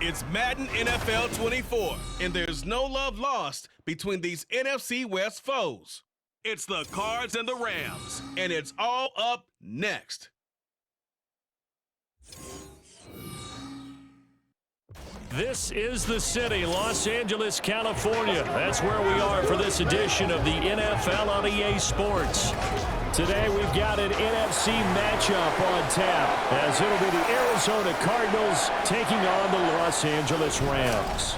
It's Madden NFL 24, and there's no love lost between these NFC West foes. It's the Cards and the Rams, and it's all up next. This is the city, Los Angeles, California. That's where we are for this edition of the NFL on EA Sports. Today we've got an NFC matchup on tap, as it'll be the Arizona Cardinals taking on the Los Angeles Rams.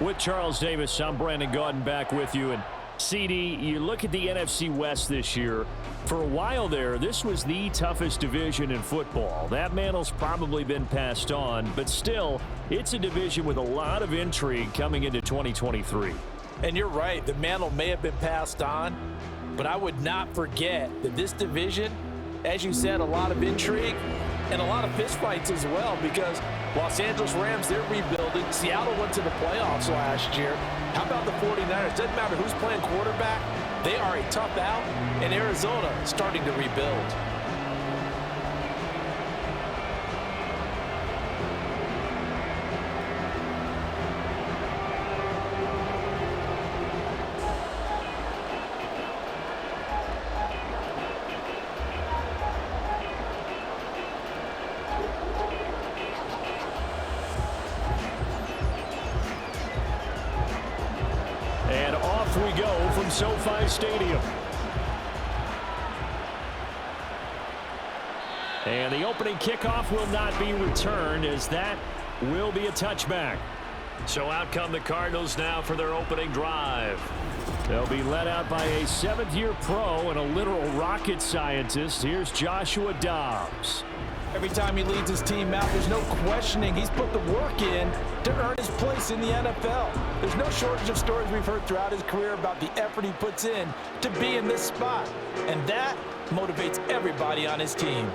With Charles Davis, I'm Brandon Gaudin back with you. And CD, you look at the NFC West this year. For a while there, this was the toughest division in football. That mantle's probably been passed on, but still, it's a division with a lot of intrigue coming into 2023. And you're right, the mantle may have been passed on, but I would not forget that this division, as you said, a lot of intrigue and a lot of fistfights as well, because Los Angeles Rams, they're rebuilding. Seattle went to the playoffs last year. How about the 49ers? Doesn't matter who's playing quarterback. They are a tough out, and Arizona starting to rebuild. And off we go from SoFi Stadium. And the opening kickoff will not be returned, as that will be a touchback. So out come the Cardinals now for their opening drive. They'll be led out by a seventh-year pro and a literal rocket scientist. Here's Joshua Dobbs. Every time he leads his team out, there's no questioning. He's put the work in to earn his place in the NFL. There's no shortage of stories we've heard throughout his career about the effort he puts in to be in this spot. And that motivates everybody on his team.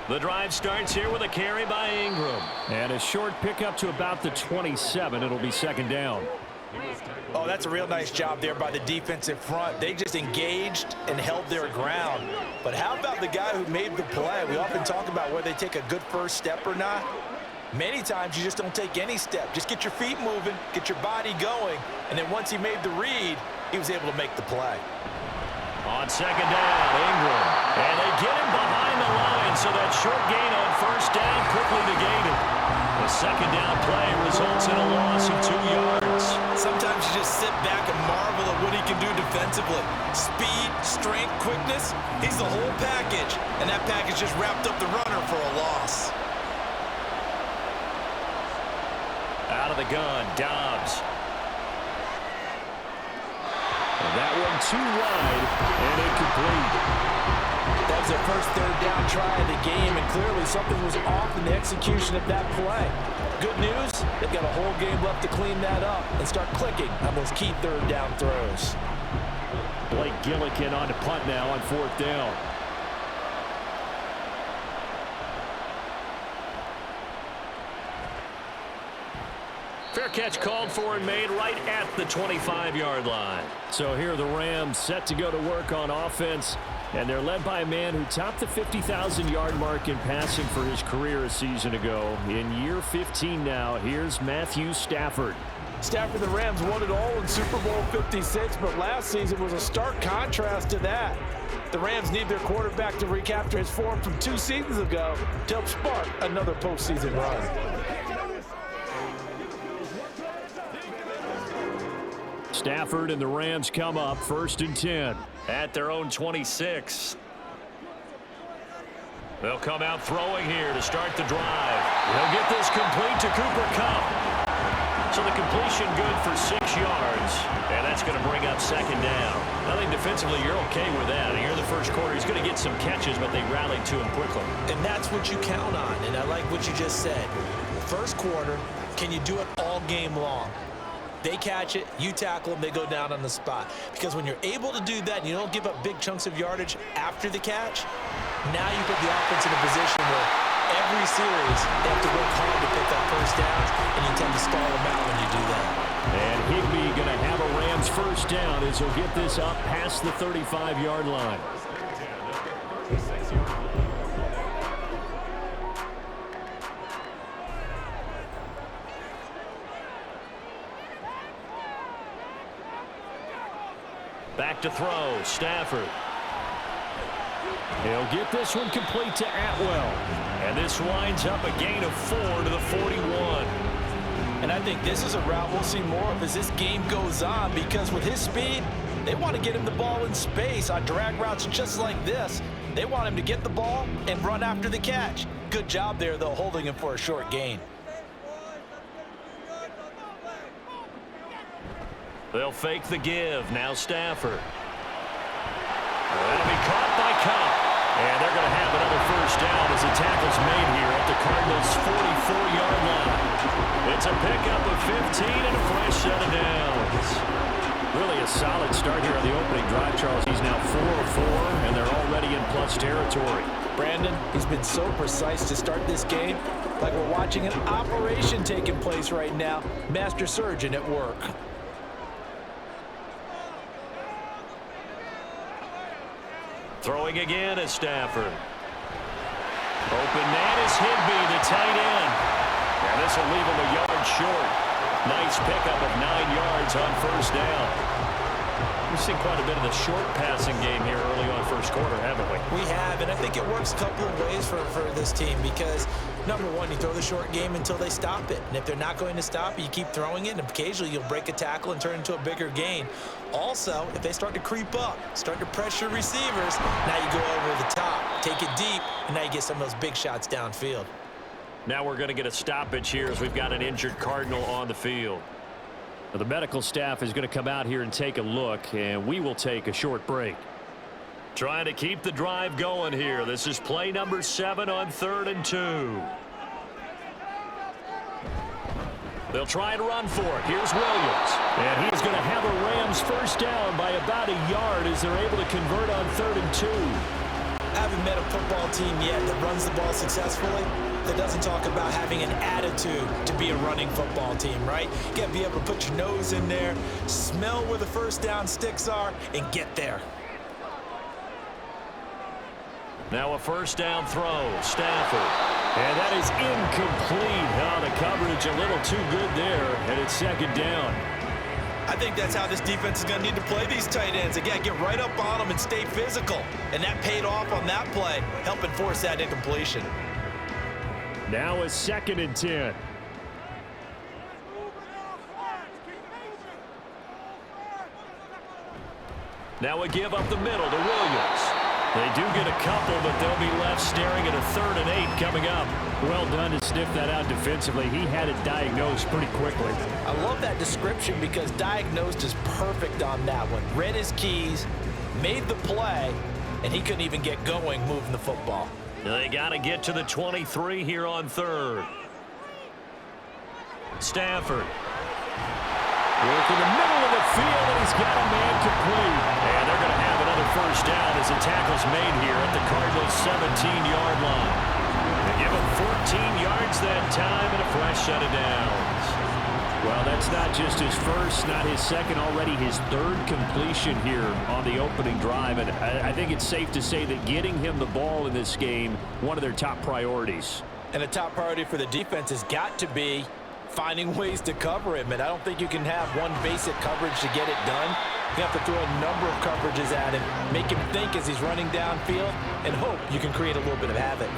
The drive starts here with a carry by Ingram. And a short pickup to about the 27. It'll be second down. Oh, that's a real nice job there by the defensive front. They just engaged and held their ground. But how about the guy who made the play? We often talk about whether they take a good first step or not. Many times you just don't take any step. Just get your feet moving, get your body going, and then once he made the read, he was able to make the play. On second down, Ingram. And they get him behind the line, so that short gain on first down quickly negated. The second down play results in a loss of 2 yards. Sometimes you just sit back and marvel at what he can do defensively. Speed, strength, quickness, he's the whole package. And that package just wrapped up the runner for a loss. Out of the gun, Dobbs. And that one too wide and incomplete. That was their first third down try of the game, and clearly something was off in the execution of that play. Good news, they've got a whole game left to clean that up and start clicking on those key third down throws. Blake Gillikin on to punt now on fourth down. Fair catch called for and made right at the 25-yard line. So here are the Rams set to go to work on offense, and they're led by a man who topped the 50,000-yard mark in passing for his career a season ago. In year 15 now, here's Matthew Stafford. Stafford, the Rams won it all in Super Bowl 56, but last season was a stark contrast to that. The Rams need their quarterback to recapture his form from 2 seasons ago to help spark another postseason run. Stafford and the Rams come up 1st and 10 at their own 26. They'll come out throwing here to start the drive. They'll get this complete to Cooper Kupp. So the completion good for 6 yards, and that's going to bring up second down. I think defensively you're okay with that. Here in the first quarter, he's going to get some catches, but they rallied to him quickly. And that's what you count on, and I like what you just said. First quarter, can you do it all game long? They catch it, you tackle them, they go down on the spot. Because when you're able to do that and you don't give up big chunks of yardage after the catch, now you put the offense in a position where every series they have to work hard to pick up first downs, and you tend to stall them out when you do that. And Higbee going to have a Rams first down as he'll get this up past the 35-yard line. Back to throw, Stafford. He'll get this one complete to Atwell. And this winds up a gain of 4 to the 41. And I think this is a route we'll see more of as this game goes on, because with his speed, they want to get him the ball in space on drag routes just like this. They want him to get the ball and run after the catch. Good job there, though, holding him for a short gain. They'll fake the give. Now Stafford. That'll be caught by Cup. And they're going to have another first down as the tackle's made here at the Cardinals' 44-yard line. It's a pickup of 15 and a fresh set of downs. Really a solid start here on the opening drive, Charles. He's now 4 of 4, and they're already in plus territory. Brandon, he's been so precise to start this game, like we're watching an operation taking place right now. Master surgeon at work. Throwing again is Stafford. Open man is Higbee, the tight end. And this will leave him a yard short. Nice pickup of 9 yards on first down. We've seen quite a bit of the short passing game here early on first quarter, haven't we? We have, and I think it works a couple of ways for this team because, number one, you throw the short game until they stop it. And if they're not going to stop it, you keep throwing it, and occasionally you'll break a tackle and turn it into a bigger gain. Also, if they start to creep up, start to pressure receivers, now you go over the top, take it deep, and now you get some of those big shots downfield. Now we're going to get a stoppage here as we've got an injured Cardinal on the field. Now the medical staff is going to come out here and take a look, and we will take a short break. Trying to keep the drive going here. This is play number 7 on 3rd and 2. They'll try and run for it. Here's Williams. And he's going to have a Rams first down by about a yard as they're able to convert on 3rd and 2. I haven't met a football team yet that runs the ball successfully that doesn't talk about having an attitude to be a running football team, right? You got to be able to put your nose in there, smell where the first down sticks are, and get there. Now a first down throw, Stafford. And that is incomplete. Oh, the coverage a little too good there, and it's second down. I think that's how this defense is going to need to play these tight ends. Again, get right up on them and stay physical. And that paid off on that play, helping force that incompletion. Now a 2nd and 10. Now a give up the middle to Williams. They do get a couple, but they'll be left staring at a 3rd and 8 coming up. Well done to sniff that out defensively. He had it diagnosed pretty quickly. I love that description because diagnosed is perfect on that one. Read his keys, made the play, and he couldn't even get going moving the football. They got to get to the 23 here on 3rd. Stafford. Work in the middle of the field, and he's got a man complete. And they're going to have another first down as the tackle's made here at the Cardinals' 17-yard line. They give him 14 yards that time and a fresh set of downs. Well, that's not just his first, not his second, already his 3rd completion here on the opening drive. And I think it's safe to say that getting him the ball in this game, one of their top priorities. And a top priority for the defense has got to be finding ways to cover him. And I don't think you can have one basic coverage to get it done. You have to throw a number of coverages at him, make him think as he's running downfield, and hope you can create a little bit of havoc.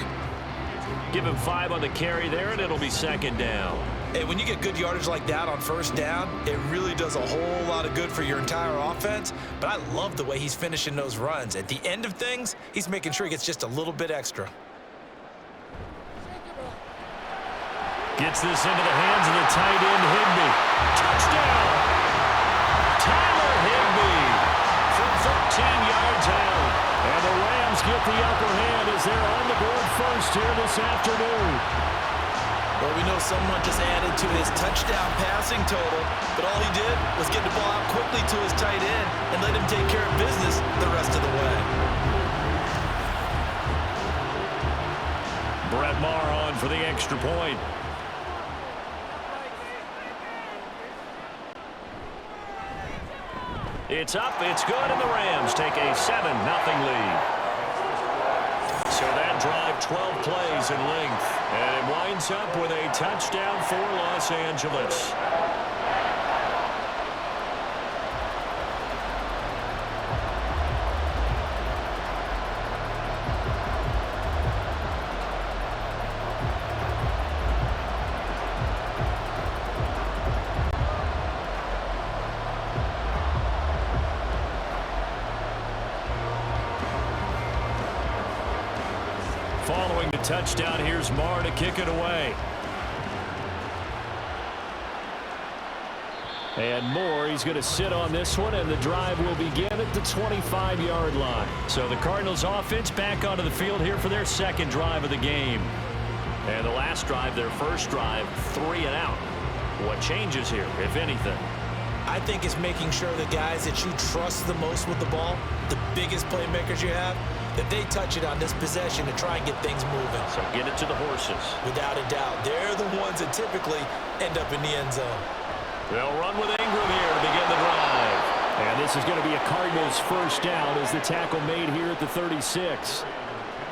Give him 5 on the carry there, and it'll be 2nd down. Hey, when you get good yardage like that on first down, it really does a whole lot of good for your entire offense. But I love the way he's finishing those runs. At the end of things, he's making sure he gets just a little bit extra. Gets this into the hands of the tight end, Higbee. Touchdown! Tyler Higbee from 13 yards out. And the Rams get the upper hand as they're on the board first here this afternoon. Well, we know someone just added to his touchdown passing total, but all he did was get the ball out quickly to his tight end and let him take care of business the rest of the way. Brett Maher on for the extra point. It's up, it's good, and the Rams take a 7-0 lead. So that drive, 12 plays in length, and it winds up with a touchdown for Los Angeles. Following the touchdown, here's Marr to kick it away. And Moore, he's going to sit on this one, and the drive will begin at the 25-yard line. So the Cardinals offense back onto the field here for their second drive of the game. And the last drive, their first drive, 3 and out. What changes here, if anything? I think it's making sure the guys that you trust the most with the ball, the biggest playmakers you have, that they touch it on this possession to try and get things moving. So get it to the horses. Without a doubt. They're the ones that typically end up in the end zone. They'll run with Ingram here to begin the drive. And this is going to be a Cardinals first down as the tackle made here at the 36.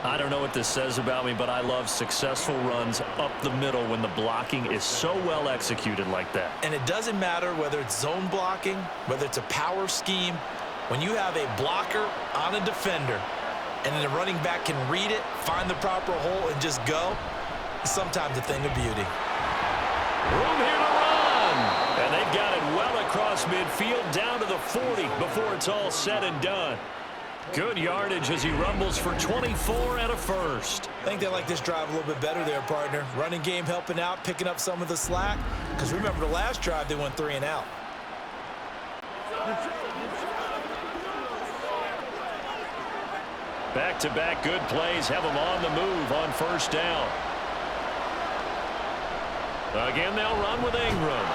I don't know what this says about me, but I love successful runs up the middle when the blocking is so well executed like that. And it doesn't matter whether it's zone blocking, whether it's a power scheme. When you have a blocker on a defender and then the running back can read it, find the proper hole, and just go, it's sometimes a thing of beauty. Room here to run. And they've got it well across midfield down to the 40 before it's all said and done. Good yardage as he rumbles for 24 and a first. I think they like this drive a little bit better there, partner. Running game helping out, picking up some of the slack. Because remember the last drive, they went 3 and out. Back-to-back good plays have them on the move on first down. Again, they'll run with Ingram.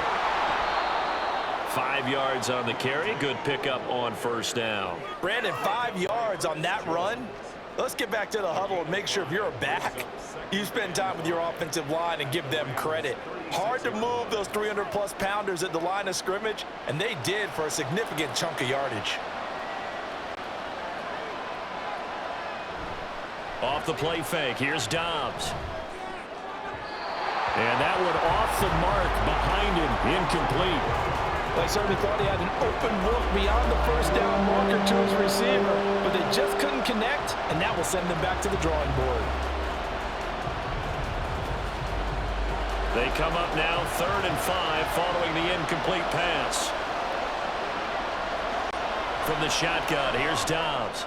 5 yards on the carry. Good pickup on first down. Brandon, 5 yards on that run. Let's get back to the huddle and make sure if you're a back, you spend time with your offensive line and give them credit. Hard to move those 300-plus pounders at the line of scrimmage, and they did for a significant chunk of yardage. Off the play fake, here's Dobbs. And that one off the mark behind him, incomplete. They certainly thought he had an open look beyond the first down marker to his receiver, but they just couldn't connect, and that will send them back to the drawing board. They come up now 3rd and 5 following the incomplete pass. From the shotgun, here's Dobbs.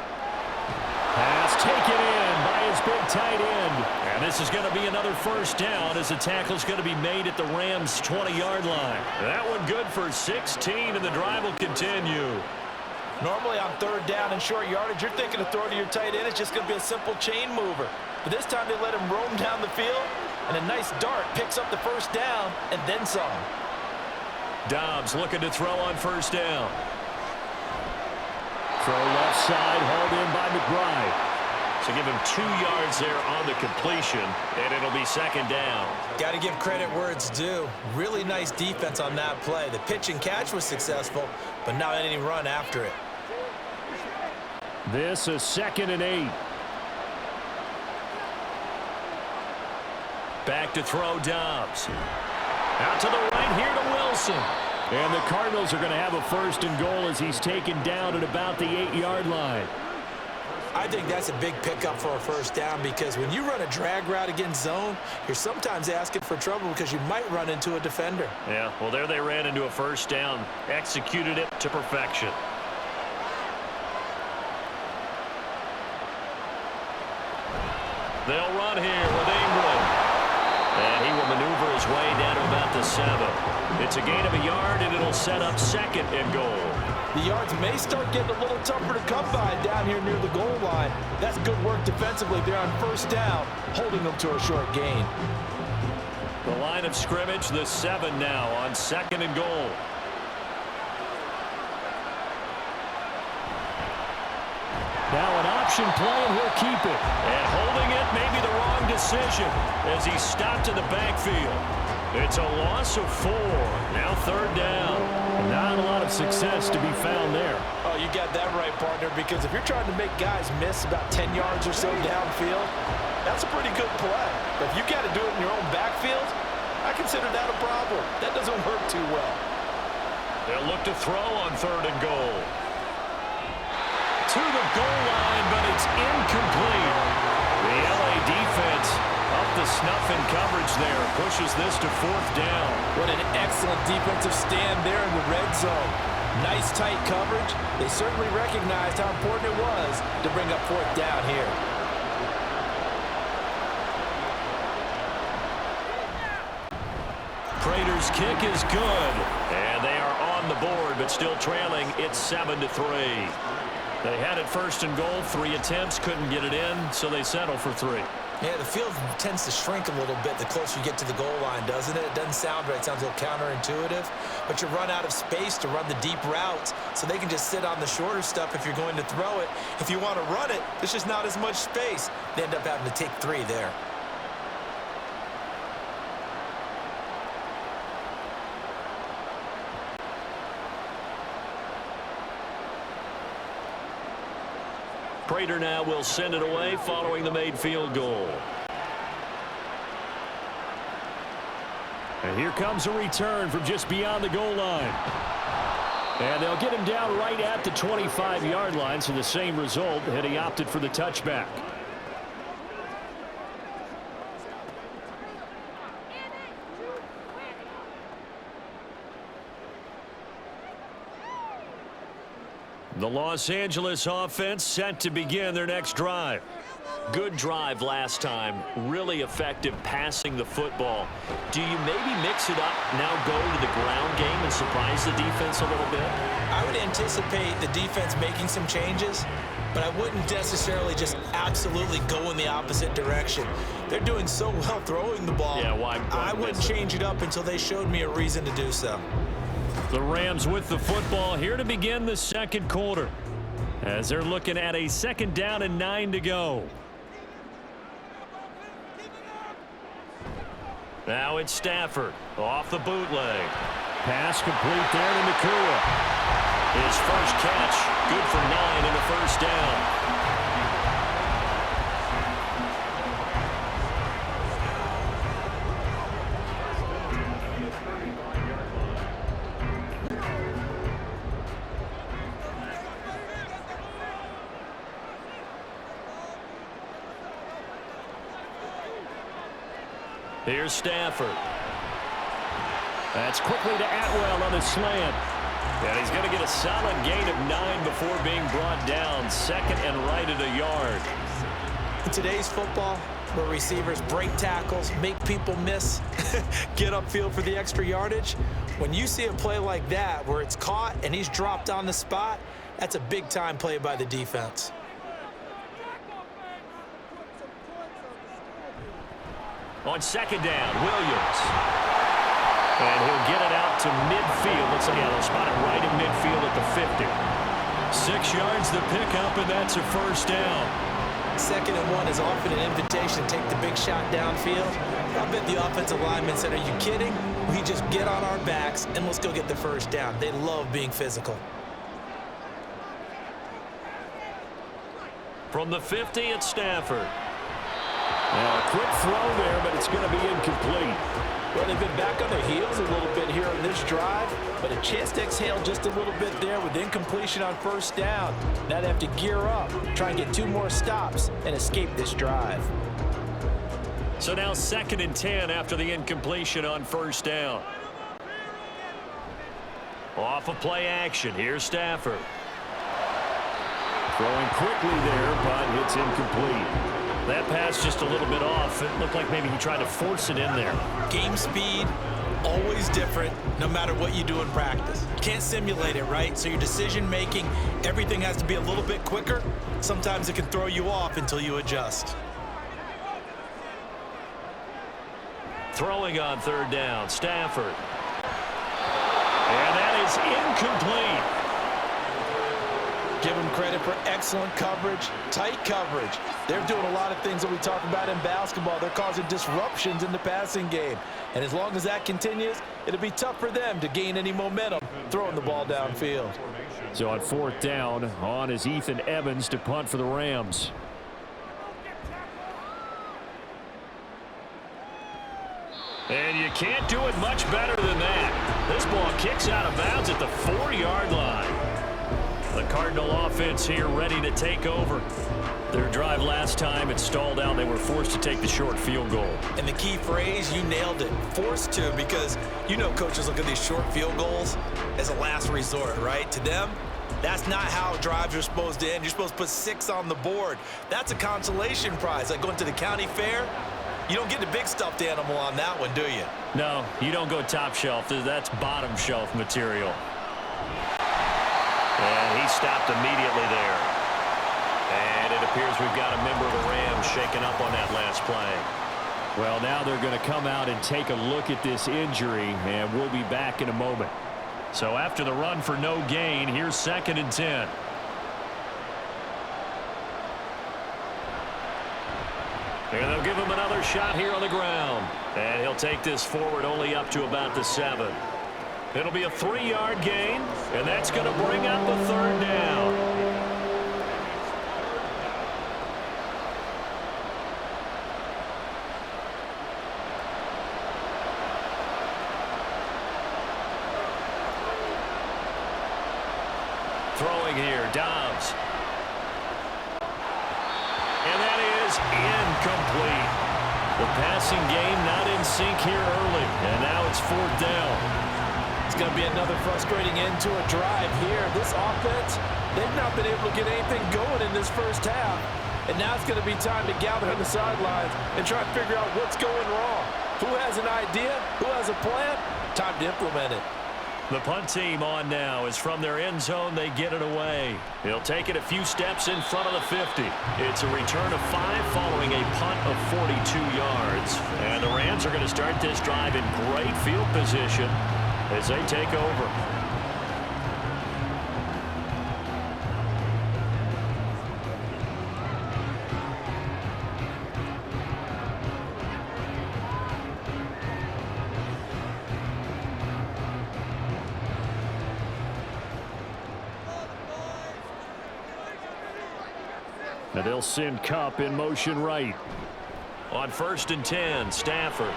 Pass taken in by his big tight end. And this is going to be another first down as the tackle's going to be made at the Rams' 20-yard line. That one good for 16, and the drive will continue. Normally on 3rd down and short yardage, you're thinking of throwing to your tight end. It's just going to be a simple chain mover. But this time they let him roam down the field, and a nice dart picks up the first down and then some. Dobbs looking to throw on first down. Throw left side, hauled in by McBride. So give him 2 yards there on the completion, and it'll be 2nd down. Got to give credit where it's due. Really nice defense on that play. The pitch and catch was successful, but not any run after it. This is 2nd and 8. Back to throw Dobbs. Out to the right here to Wilson. And the Cardinals are going to have a 1st and goal as he's taken down at about the 8-yard line. I think that's a big pickup for a first down because when you run a drag route against zone, you're sometimes asking for trouble because you might run into a defender. Yeah, well, there they ran into a first down, executed it to perfection. They'll run here with Ingram. And he will maneuver his way down to about the 7. It's a gain of a yard, and it'll set up 2nd and goal. The yards may start getting a little tougher to come by down here near the goal line. That's good work defensively there on first down, holding them to a short gain. The line of scrimmage, the 7 now on 2nd and goal. Now an option play, and he'll keep it. And holding it may be the wrong decision as he's stopped in the backfield. It's a loss of 4. Now 3rd down. Not a lot of success to be found there. Oh, you got that right, partner, because if you're trying to make guys miss about 10 yards or so downfield, that's a pretty good play. But if you got to do it in your own backfield, I consider that a problem. That doesn't work too well. They'll look to throw on 3rd and goal. To the goal line, but it's incomplete. The LA defense up the snuff in coverage there. Pushes this to 4th down. What an excellent defensive stand there in the red zone. Nice tight coverage. They certainly recognized how important it was to bring up 4th down here. Prater's kick is good. And they are on the board, but still trailing. It's 7-3. They had it 1st and goal. 3 attempts, couldn't get it in, so they settle for 3. Yeah, the field tends to shrink a little bit the closer you get to the goal line, doesn't it? It doesn't sound right. It sounds a little counterintuitive. But you run out of space to run the deep routes, so they can just sit on the shorter stuff if you're going to throw it. If you want to run it, there's just not as much space. They end up having to take 3 there. Prater now will send it away following the made field goal. And here comes a return from just beyond the goal line. And they'll get him down right at the 25-yard line, so the same result, and he opted for the touchback. The Los Angeles offense set to begin their next drive. Good drive last time. Really effective passing the football. Do you maybe mix it up, now go to the ground game and surprise the defense a little bit? I would anticipate the defense making some changes, but I wouldn't necessarily just absolutely go in the opposite direction. They're doing so well throwing the ball. Yeah, I wouldn't change it up until they showed me a reason to do so. The Rams with the football here to begin the 2nd quarter, as they're looking at a 2nd down and 9 to go. Now it's Stafford off the bootleg. Pass complete there to Nakua. His first catch, good for 9 and a 1st down. Here's Stafford. That's quickly to Atwell on a slant. And he's going to get a solid gain of 9 before being brought down. 2nd and right at a yard. In today's football, where receivers break tackles, make people miss, get upfield for the extra yardage, when you see a play like that where it's caught and he's dropped on the spot, that's a big-time play by the defense. On 2nd down, Williams. And he'll get it out to midfield. Looks like they'll spot it right in midfield at the 50. 6 yards the pickup, and that's a 1st down. 2nd and 1 is often an invitation to take the big shot downfield. I bet the offensive lineman said, are you kidding? We just get on our backs and let's go get the 1st down. They love being physical. From the 50, it's Stafford. Now, a quick throw there, but it's going to be incomplete. Well, they've been back on their heels a little bit here on this drive, but a chance to exhale just a little bit there with incompletion on 1st down. Now they have to gear up, try and get 2 more stops, and escape this drive. So now 2nd and 10 after the incompletion on 1st down. Off of play action, here's Stafford. Throwing quickly there, but it's incomplete. That pass just a little bit off. It looked like maybe he tried to force it in there. Game speed, always different, no matter what you do in practice. You can't simulate it, right? So your decision-making, everything has to be a little bit quicker. Sometimes it can throw you off until you adjust. Throwing on 3rd down, Stafford. And that is incomplete. Give them credit for excellent coverage, tight coverage. They're doing a lot of things that we talk about in basketball. They're causing disruptions in the passing game. And as long as that continues, it'll be tough for them to gain any momentum throwing the ball downfield. So on 4th down, on is Ethan Evans to punt for the Rams. And you can't do it much better than that. This ball kicks out of bounds at the 4-yard line. The Cardinal offense here ready to take over. Their drive last time, it stalled out. They were forced to take the short field goal. And the key phrase, you nailed it. Forced to, because you know coaches look at these short field goals as a last resort, right? To them, that's not how drives are supposed to end. You're supposed to put 6 on the board. That's a consolation prize. Like going to the county fair, you don't get the big stuffed animal on that one, do you? No, you don't go top shelf. That's bottom shelf material. And he stopped immediately there. And it appears we've got a member of the Rams shaken up on that last play. Well, now they're going to come out and take a look at this injury, and we'll be back in a moment. So after the run for no gain, here's 2nd and 10. And they'll give him another shot here on the ground. And he'll take this forward only up to about the 7. It'll be a 3-yard gain, and that's going to bring up the 3rd down. Throwing here, Dobbs. And that is incomplete. The passing game not in sync here early, and now it's 4th down. It's going to be another frustrating end to a drive here. This offense, they've not been able to get anything going in this first half. And now it's going to be time to gather on the sidelines and try to figure out what's going wrong. Who has an idea? Who has a plan? Time to implement it. The punt team on now is from their end zone. They get it away. He'll take it a few steps in front of the 50. It's a return of 5 following a punt of 42 yards. And the Rams are going to start this drive in great field position as they take over. And they'll send Kupp in motion right. On 1st and 10, Stafford.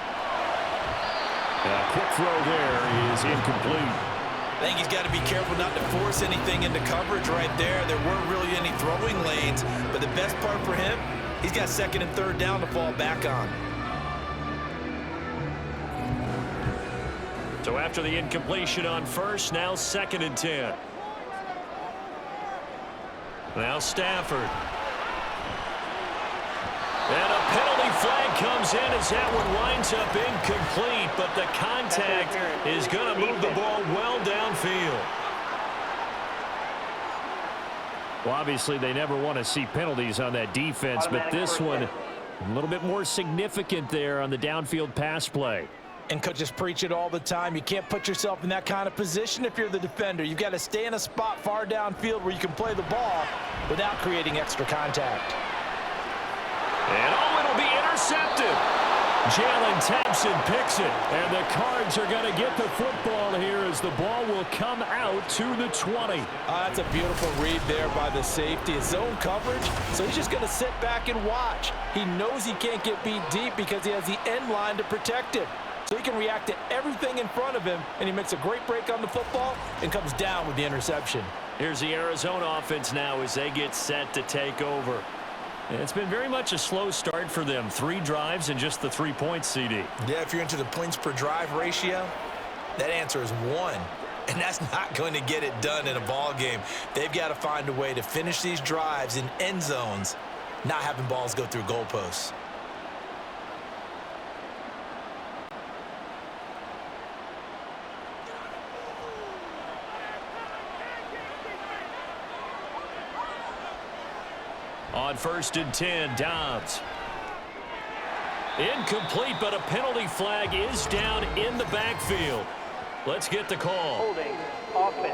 A quick throw there is incomplete. I think he's got to be careful not to force anything into coverage right there. There weren't really any throwing lanes, but the best part for him, he's got 2nd and 3rd down to fall back on. So after the incompletion on 1st, now 2nd and 10. Now Stafford. And a penalty flag comes in as that one winds up incomplete, but the contact is going to move the ball well downfield. Well, obviously they never want to see penalties on that defense, but this one a little bit more significant there on the downfield pass play. And coaches preach it all the time. You can't put yourself in that kind of position if you're the defender. You've got to stay in a spot far downfield where you can play the ball without creating extra contact. And oh, it'll be intercepted. Jalen Thompson picks it, and the Cards are going to get the football here as the ball will come out to the 20. That's a beautiful read there by the safety. It's zone coverage, so he's just going to sit back and watch. He knows he can't get beat deep because he has the end line to protect him. So he can react to everything in front of him, and he makes a great break on the football and comes down with the interception. Here's the Arizona offense now as they get set to take over. And it's been very much a slow start for them. 3 drives and just the 3 points, CD. Yeah, if you're into the points per drive ratio, that answer is 1. And that's not going to get it done in a ball game. They've got to find a way to finish these drives in end zones, not having balls go through goalposts. On 1st and 10, Dobbs. Incomplete, but a penalty flag is down in the backfield. Let's get the call. Holding offense.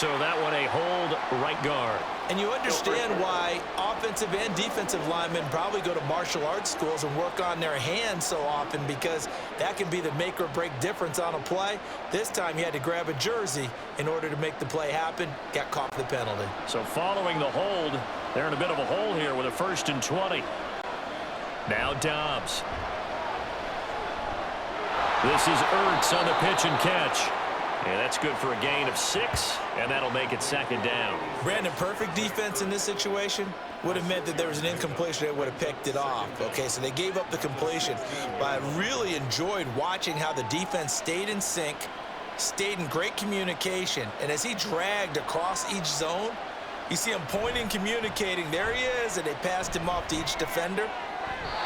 So that one a hold right guard. And you understand why offensive and defensive linemen probably go to martial arts schools and work on their hands so often, because that can be the make or break difference on a play. This time he had to grab a jersey in order to make the play happen. Got caught for the penalty. So following the hold, they're in a bit of a hole here with a 1st and 20. Now Dobbs. This is Ertz on the pitch and catch. And that's good for a gain of 6, and that'll make it 2nd down. Brandon, perfect defense in this situation would have meant that there was an incompletion that would have picked it off. Okay, so they gave up the completion. But I really enjoyed watching how the defense stayed in sync, stayed in great communication, and as he dragged across each zone, you see him pointing, communicating. There he is, and they passed him off to each defender.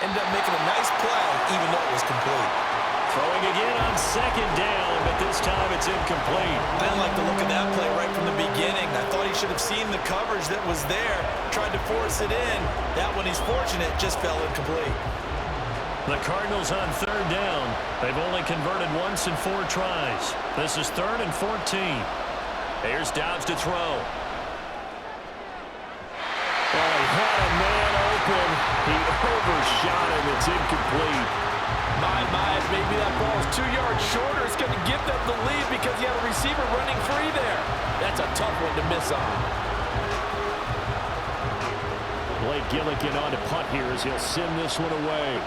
Ended up making a nice play, even though it was complete. Throwing again on 2nd down, but this time it's incomplete. I didn't like the look of that play right from the beginning. I thought he should have seen the coverage that was there, tried to force it in. That one, he's fortunate, just fell incomplete. The Cardinals on 3rd down. They've only converted once in 4 tries. This is 3rd and 14. Here's Dobbs to throw. Oh, he had a man open. He overshot him. It's incomplete. My, maybe that ball is 2 yards shorter. It's going to give them the lead because you have a receiver running free there. That's a tough one to miss on. Blake Gillikin on to punt here as he'll send this one away.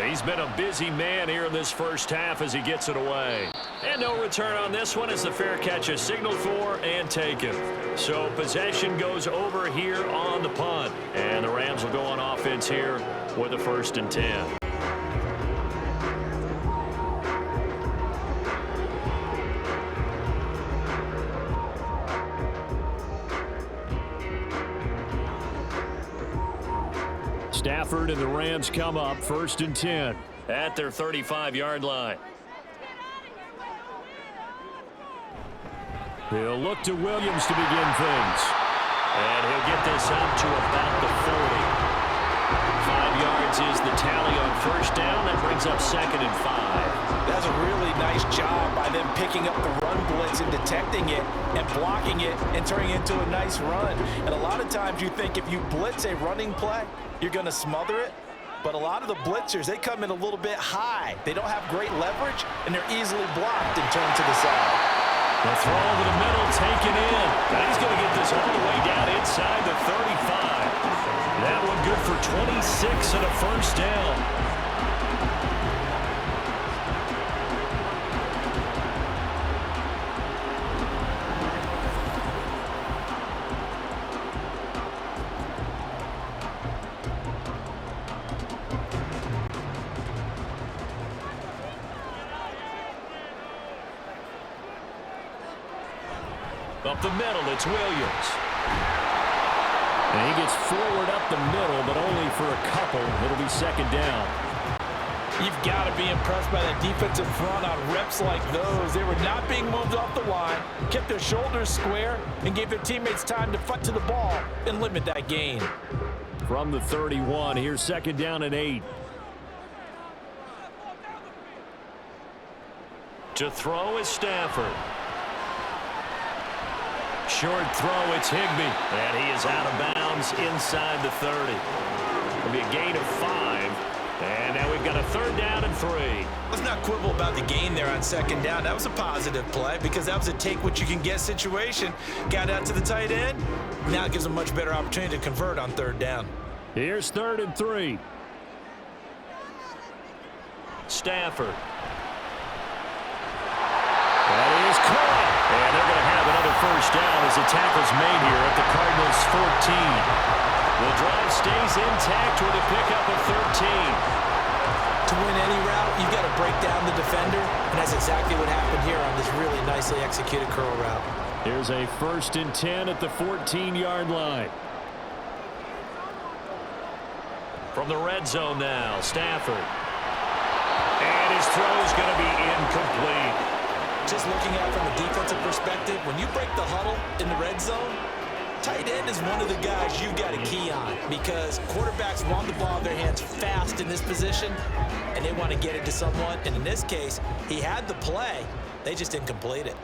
He's been a busy man here in this first half as he gets it away. And no return on this one as the fair catch is signaled for and taken. So possession goes over here on the punt. And the Rams will go on offense here with a 1st and 10. Stafford and the Rams come up 1st and 10 at their 35-yard line. He'll look to Williams to begin things. And he'll get this out to about the 40. 5 yards is the tally on 1st down. That brings up 2nd and 5. That's a really nice job by them picking up the run blitz and detecting it and blocking it and turning it into a nice run. And a lot of times you think if you blitz a running play, you're going to smother it. But a lot of the blitzers, they come in a little bit high. They don't have great leverage, and they're easily blocked and turned to the side. The throw over the middle, taken in. And he's going to get this all the way down inside the 35. That one good for 26 and a 1st down. Up the middle, it's Williams. And he gets forward up the middle, but only for a couple. It'll be 2nd down. You've got to be impressed by that defensive front on reps like those. They were not being moved off the line, kept their shoulders square, and gave their teammates time to fight to the ball and limit that gain. From the 31, here's 2nd down and 8. To throw is Stafford. Short throw, it's Higbee. And he is out of bounds inside the 30. It'll be a gain of 5. And now we've got a 3rd down and 3. Let's not quibble about the gain there on 2nd down. That was a positive play because that was a take-what-you-can-get situation. Got out to the tight end. Now it gives them a much better opportunity to convert on 3rd down. Here's 3rd and 3. Stafford. That is caught. And they're going to have another 1st down as the tackle's made here at the Cardinals' 14. The drive stays intact with a pickup of 13. To win any route, you've got to break down the defender, and that's exactly what happened here on this really nicely executed curl route. Here's a 1st and 10 at the 14-yard line. From the red zone now, Stafford. And his throw's going to be incomplete. Just looking at it from a defensive perspective, when you break the huddle in the red zone, tight end is one of the guys you've got to key on because quarterbacks want the ball in their hands fast in this position, and they want to get it to someone. And in this case, he had the play, They just didn't complete it.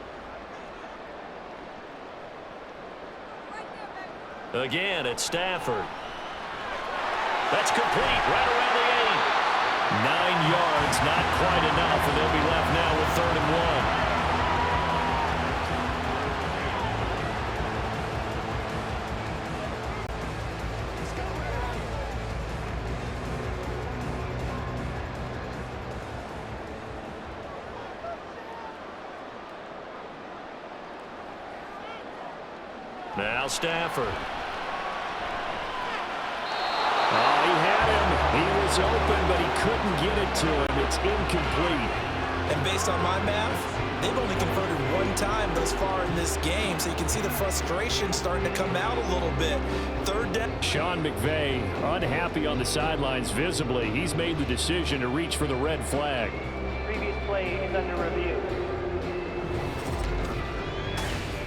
Again, it's Stafford. That's complete right around the 8. 9 yards, not quite enough, and they'll be left now with 3rd and 1. Now Stafford. Oh, he had him. He was open, but he couldn't get it to him. It's incomplete. And based on my math, they've only converted 1 time thus far in this game, so you can see the frustration starting to come out a little bit. 3rd down. Sean McVay unhappy on the sidelines visibly. He's made the decision to reach for the red flag. Previous play is under review.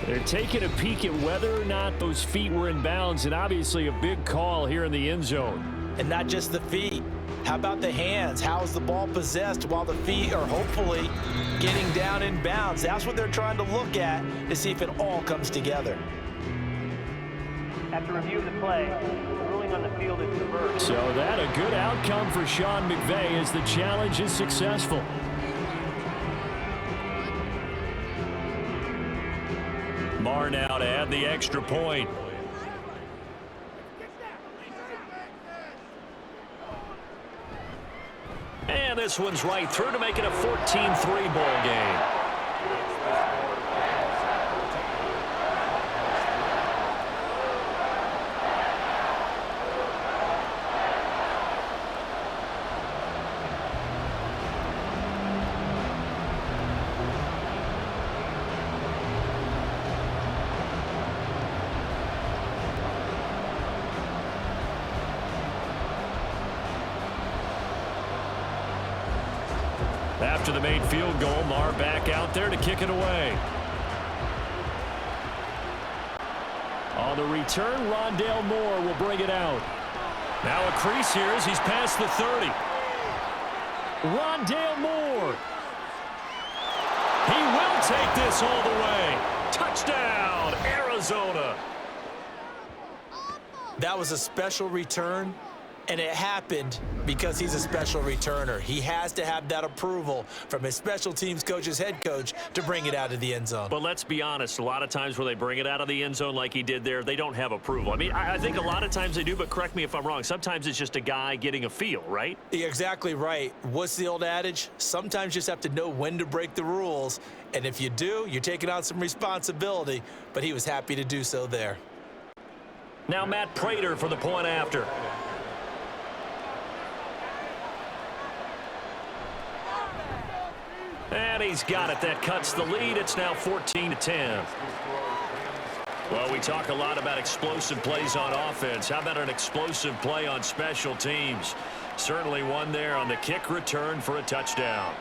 They're taking a peek at whether or not those feet were in bounds, and obviously a big call here in the end zone. And not just the feet. How about the hands? How is the ball possessed while the feet are hopefully getting down in bounds? That's what they're trying to look at to see if it all comes together. After review of the play, the ruling on the field is reversed. So that a good outcome for Sean McVay as the challenge is successful. Marr now to add the extra point. And this one's right through to make it a 14-3 ball game. After the made field goal, Marr back out there to kick it away. On the return, Rondale Moore will bring it out. Now a crease here as he's past the 30. Rondale Moore. He will take this all the way. Touchdown, Arizona. That was a special return, and it happened because he's a special returner. He has to have that approval from his special teams coach's head coach to bring it out of the end zone. But let's be honest, a lot of times when they bring it out of the end zone like he did there, they don't have approval. I mean, I think a lot of times they do, but correct me if I'm wrong. Sometimes it's just a guy getting a feel, right? You're exactly right. What's the old adage? Sometimes you just have to know when to break the rules, and if you do, you're taking on some responsibility, but he was happy to do so there. Now Matt Prater for the point after. And he's got it. That cuts the lead. It's now 14-10. Well, we talk a lot about explosive plays on offense. How about an explosive play on special teams? Certainly one there on the kick return for a touchdown.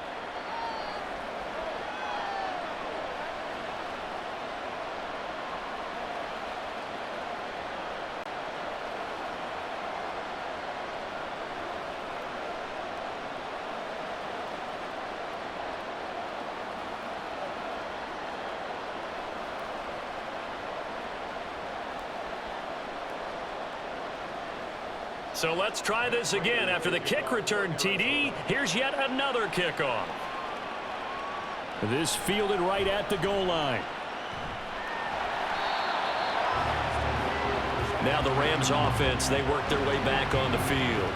So let's try this again. After the kick return TD, here's yet another kickoff. This fielded right at the goal line. Now the Rams offense, they work their way back on the field.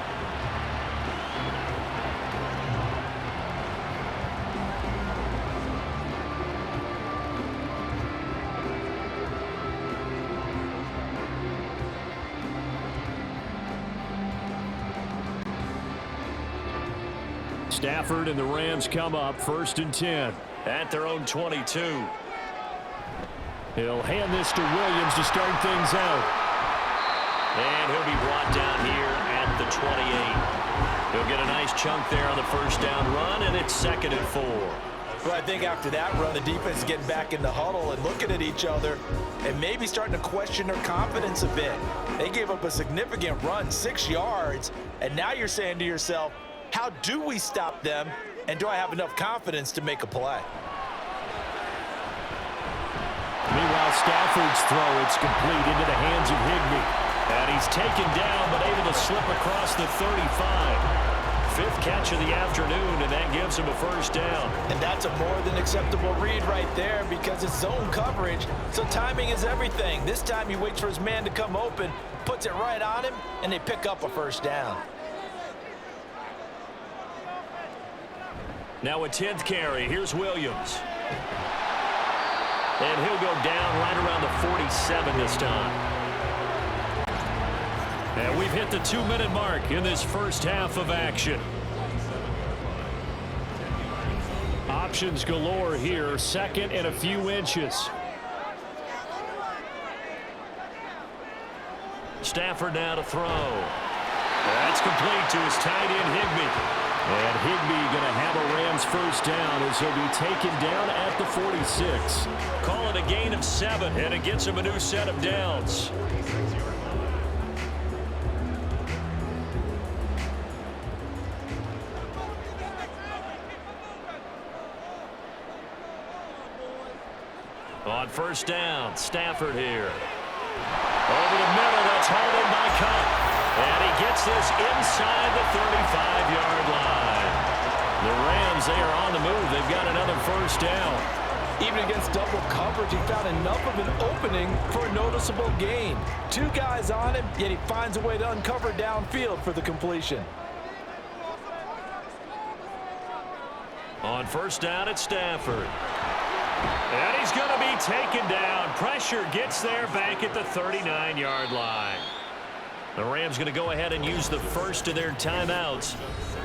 Stafford and the Rams come up 1st and 10 at their own 22. He'll hand this to Williams to start things out. And he'll be brought down here at the 28. He'll get a nice chunk there on the first down run, and it's 2nd and 4. Well, I think after that run, the defense is getting back in the huddle and looking at each other and maybe starting to question their confidence a bit. They gave up a significant run, 6 yards, and now you're saying to yourself, how do we stop them, and do I have enough confidence to make a play? Stafford's throw. It's complete into the hands of Higbee. And he's taken down, but able to slip across the 35. Fifth catch of the afternoon, and that gives him a first down. And that's a more than acceptable read right there because it's zone coverage, so timing is everything. This time he waits for his man to come open, puts it right on him, and they pick up a first down. Now a 10th carry. Here's Williams. And he'll go down right around the 47 this time. And we've hit the 2-minute mark in this first half of action. Options galore here. Second and a few inches. Stafford now to throw. That's complete to his tight end, Higbee. And Higbee going to have a Rams first down as he'll be taken down at the 46. Call it a gain of 7, and it gets him a new set of downs. On first down, Stafford here. Over the middle, that's hauled in by Cup. And he gets this inside the 35-yard line. The Rams, they are on the move. They've got another first down. Even against double coverage, he found enough of an opening for a noticeable gain. 2 guys on him, yet he finds a way to uncover downfield for the completion. On first down, it's Stafford. And he's going to be taken down. Pressure gets there back at the 39-yard line. The Rams going to go ahead and use the first of their timeouts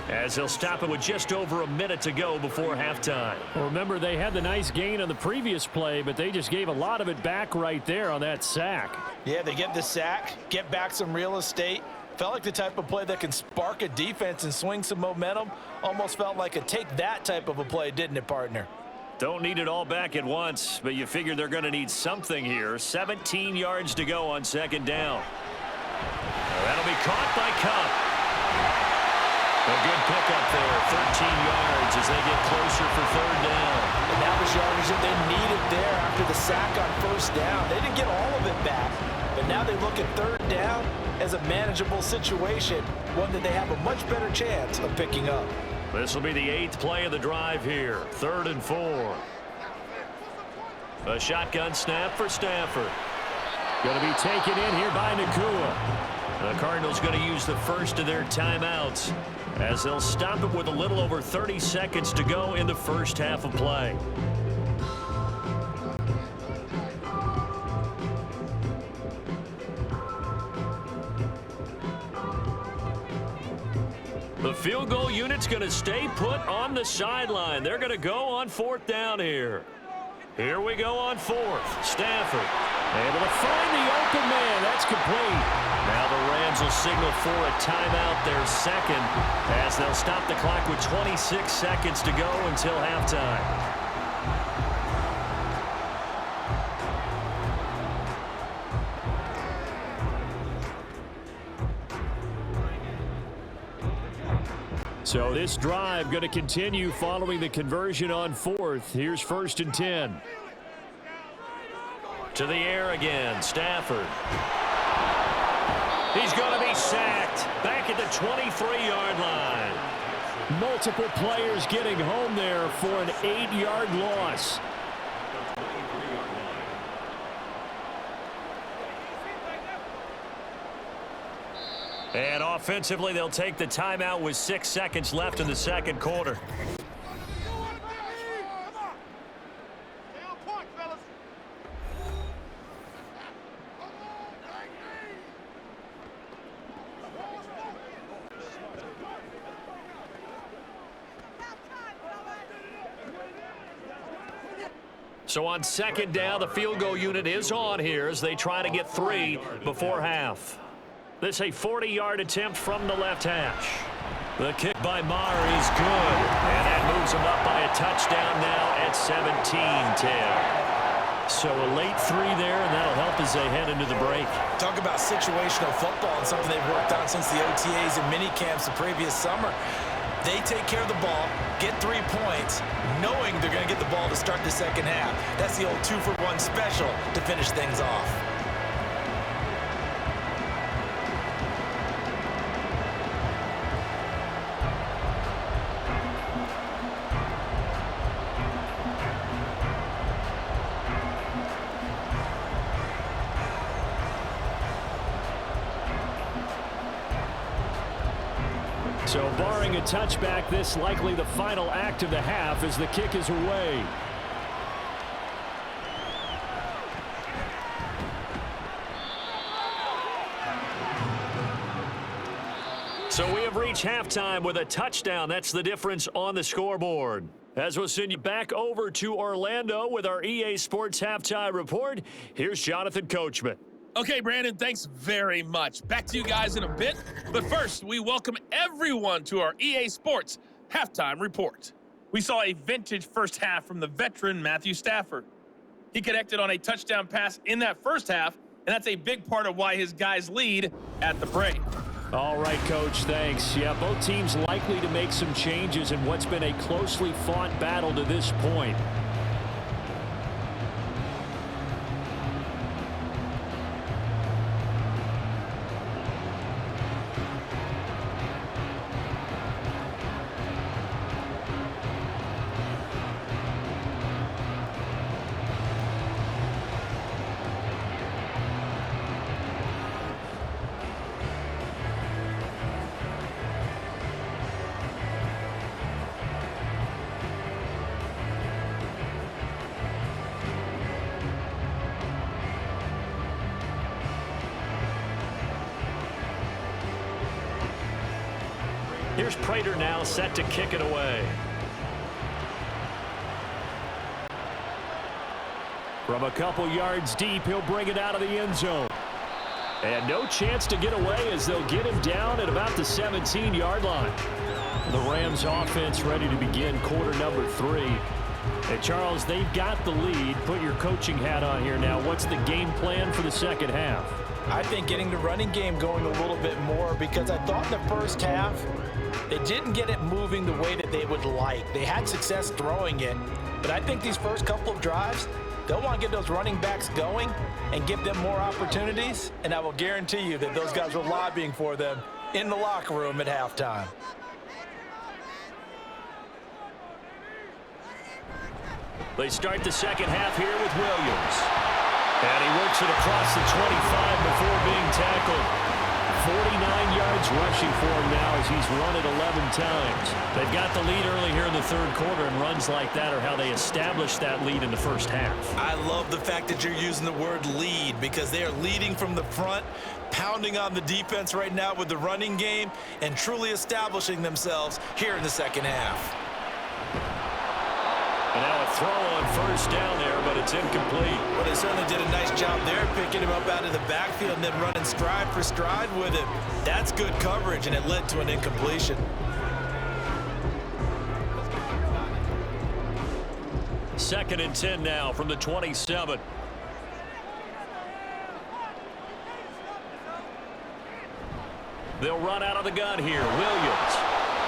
as they'll stop it with just over a minute to go before halftime. Well, remember, they had the nice gain on the previous play, but they just gave a lot of it back right there on that sack. Yeah, they get the sack, get back some real estate. Felt like the type of play that can spark a defense and swing some momentum. Almost felt like a take that type of a play, didn't it, partner? Don't need it all back at once, but you figure they're going to need something here. 17 yards to go on second down. That'll be caught by Cup. A good pickup there, 13 yards as they get closer for third down. And that was yardage that they needed there after the sack on first down. They didn't get all of it back, but now they look at third down as a manageable situation, one that they have a much better chance of picking up. This will be the 8th play of the drive here. 3rd and 4. A shotgun snap for Stafford. Going to be taken in here by Nakua. The Cardinals going to use the first of their timeouts as they'll stop it with a little over 30 seconds to go in the first half of play. The field goal unit's going to stay put on the sideline. They're going to go on 4th down here. Here we go on 4th. Stafford able to find the open man. That's complete. Now the Rams will signal for a timeout, their second, as they'll stop the clock with 26 seconds to go until halftime. So this drive going to continue following the conversion on 4th. Here's 1st and 10. To the air again, Stafford. He's going to be sacked back at the 23-yard line. Multiple players getting home there for an 8-yard loss. And offensively, they'll take the timeout with 6 seconds left in the second quarter. So on second down, the field goal unit is on here as they try to get 3 before half. This a 40-yard attempt from the left hash. The kick by Maher is good, and that moves him up by a touchdown now at 17-10. So a late 3 there, and that'll help as they head into the break. Talk about situational football and something they've worked on since the OTAs and mini camps the previous summer. They take care of the ball, get 3 points, knowing they're going to get the ball to start the second half. That's the old 2-for-1 special to finish things off. So barring a touchback, this likely the final act of the half as the kick is away. So we have reached halftime with a touchdown. That's the difference on the scoreboard. As we'll send you back over to Orlando with our EA Sports Halftime Report, here's Jonathan Coachman. Okay, Brandon, thanks very much. Back to you guys in a bit. But first, we welcome everyone to our EA Sports Halftime Report. We saw a vintage first half from the veteran Matthew Stafford. He connected on a touchdown pass in that first half, and that's a big part of why his guys lead at the break. All right, Coach, thanks. Yeah, both teams likely to make some changes in what's been a closely fought battle to this point. Here's Prater now set to kick it away. From a couple yards deep, he'll bring it out of the end zone. And no chance to get away as they'll get him down at about the 17-yard line. The Rams offense ready to begin quarter number 3. And Charles, they've got the lead. Put your coaching hat on here now. What's the game plan for the second half? I think getting the running game going a little bit more, because I thought in the first half they didn't get it moving the way that they would like. They had success throwing it, but I think these first couple of drives, they'll want to get those running backs going and give them more opportunities, and I will guarantee you that those guys were lobbying for them in the locker room at halftime. They start the second half here with Williams. And he works it across the 25 before being tackled. 49 yards rushing for him now as he's run it 11 times. They've got the lead early here in the third quarter, and runs like that are how they established that lead in the first half. I love the fact that you're using the word lead, because they are leading from the front, pounding on the defense right now with the running game, and truly establishing themselves here in the second half. And now a throw on first down there, but it's incomplete. Well, they certainly did a nice job there, picking him up out of the backfield and then running stride for stride with him. That's good coverage, and it led to an incompletion. Second and 10 now from the 27. They'll run out of the gun here. Williams.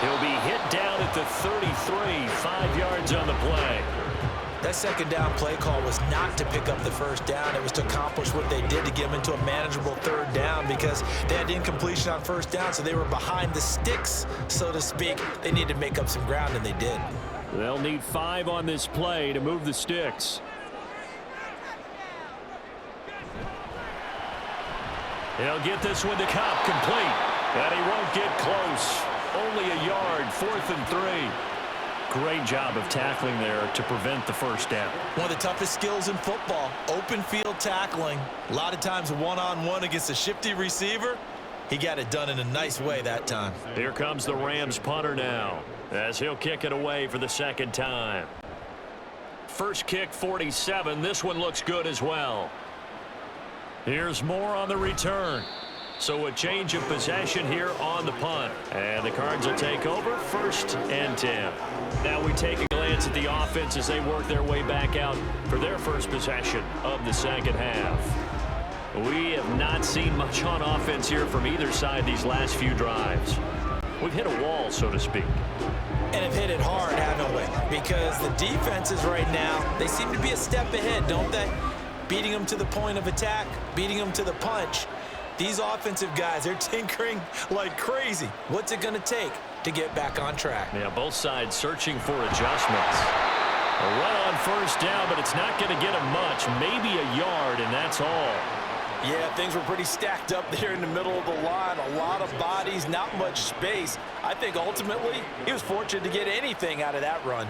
He'll be hit down at the 33, 5 yards on the play. That second down play call was not to pick up the first down. It was to accomplish what they did to get them into a manageable third down, because they had incompletion on first down, so they were behind the sticks, so to speak. They needed to make up some ground, and they did. They'll need 5 on this play to move the sticks. He'll get this one to Cobb, complete. And he won't get close. Only a yard, 4th and 3. Great job of tackling there to prevent the first down. One of the toughest skills in football, open field tackling. A lot of times one-on-one against a shifty receiver. He got it done in a nice way that time. Here comes the Rams punter now, as he'll kick it away for the second time. First kick, 47. This one looks good as well. Here's more on the return. So a change of possession here on the punt. And the Cards will take over, 1st and 10. Now we take a glance at the offense as they work their way back out for their first possession of the second half. We have not seen much on offense here from either side these last few drives. We've hit a wall, so to speak. And have hit it hard, haven't we? Because the defenses right now, they seem to be a step ahead, don't they? Beating them to the point of attack, beating them to the punch. These offensive guys, they're tinkering like crazy. What's it going to take to get back on track? Yeah, both sides searching for adjustments. A run on first down, but it's not going to get him much. Maybe a yard, and that's all. Yeah, things were pretty stacked up there in the middle of the line. A lot of bodies, not much space. I think ultimately he was fortunate to get anything out of that run.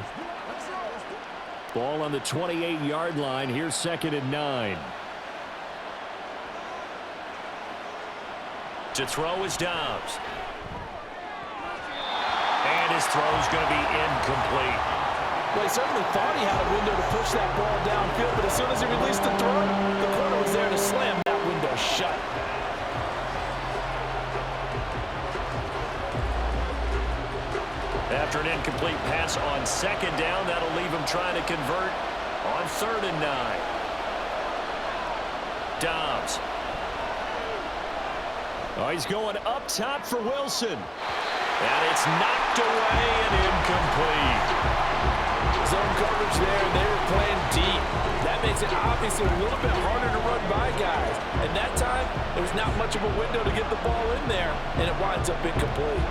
Ball on the 28-yard line. Here's 2nd and 9. To throw is Dobbs. And his throw is going to be incomplete. Well, he certainly thought he had a window to push that ball downfield, but as soon as he released the throw, the corner was there to slam that window shut. After an incomplete pass on 2nd down, that'll leave him trying to convert on 3rd and 9. Dobbs. Oh, he's going up top for Wilson. And it's knocked away and incomplete. Zone coverage there, they were playing deep. That makes it obviously a little bit harder to run by guys. And that time, there was not much of a window to get the ball in there, and it winds up incomplete.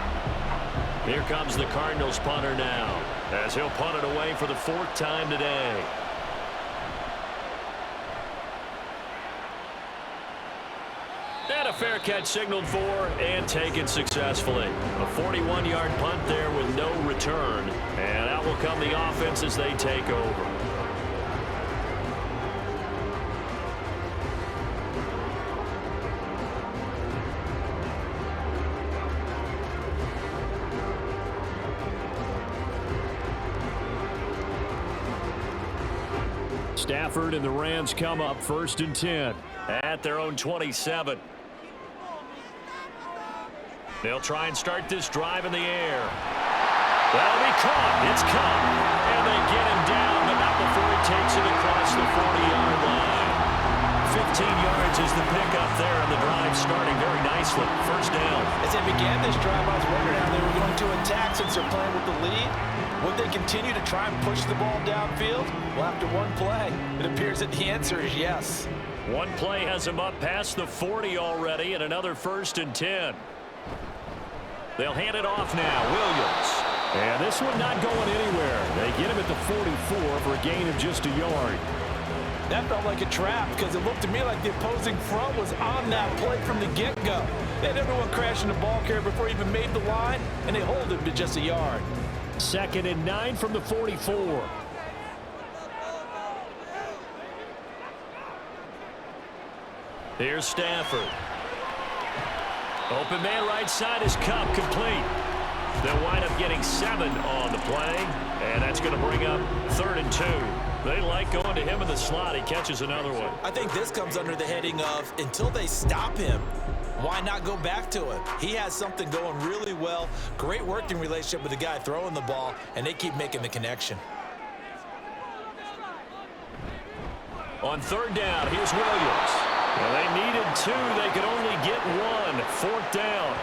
Here comes the Cardinals punter now, as he'll punt it away for the 4th time today. And a fair catch signaled for and taken successfully. A 41-yard punt there with no return. And out will come the offense as they take over. Stafford and the Rams come up 1st and 10. At their own 27. They'll try and start this drive in the air. That'll be caught. It's caught. And they get him down, but not before he takes it across the 40-yard line. 15 yards is the pickup there, and the drive starting very nicely. 1st down. As they began this drive, I was wondering how they were going to attack since they're playing with the lead. Would they continue to try and push the ball downfield? Well, after one play, it appears that the answer is yes. One play has him up past the 40 already, and another 1st and 10. They'll hand it off now. Williams. And this one not going anywhere. They get him at the 44 for a gain of just a yard. That felt like a trap because it looked to me like the opposing front was on that play from the get-go. They had everyone crashing the ball carrier before he even made the line, and they hold him to just a yard. 2nd and 9 from the 44. Here's Stafford. Open man right side is Cup, complete. They'll wind up getting 7 on the play, and that's going to bring up 3rd and 2. They like going to him in the slot. He catches another one. I think this comes under the heading of until they stop him, why not go back to it? He has something going really well. Great working relationship with the guy throwing the ball, and they keep making the connection. On 3rd down, here's Williams. Well, they needed 2. They could only get 1. 4th down.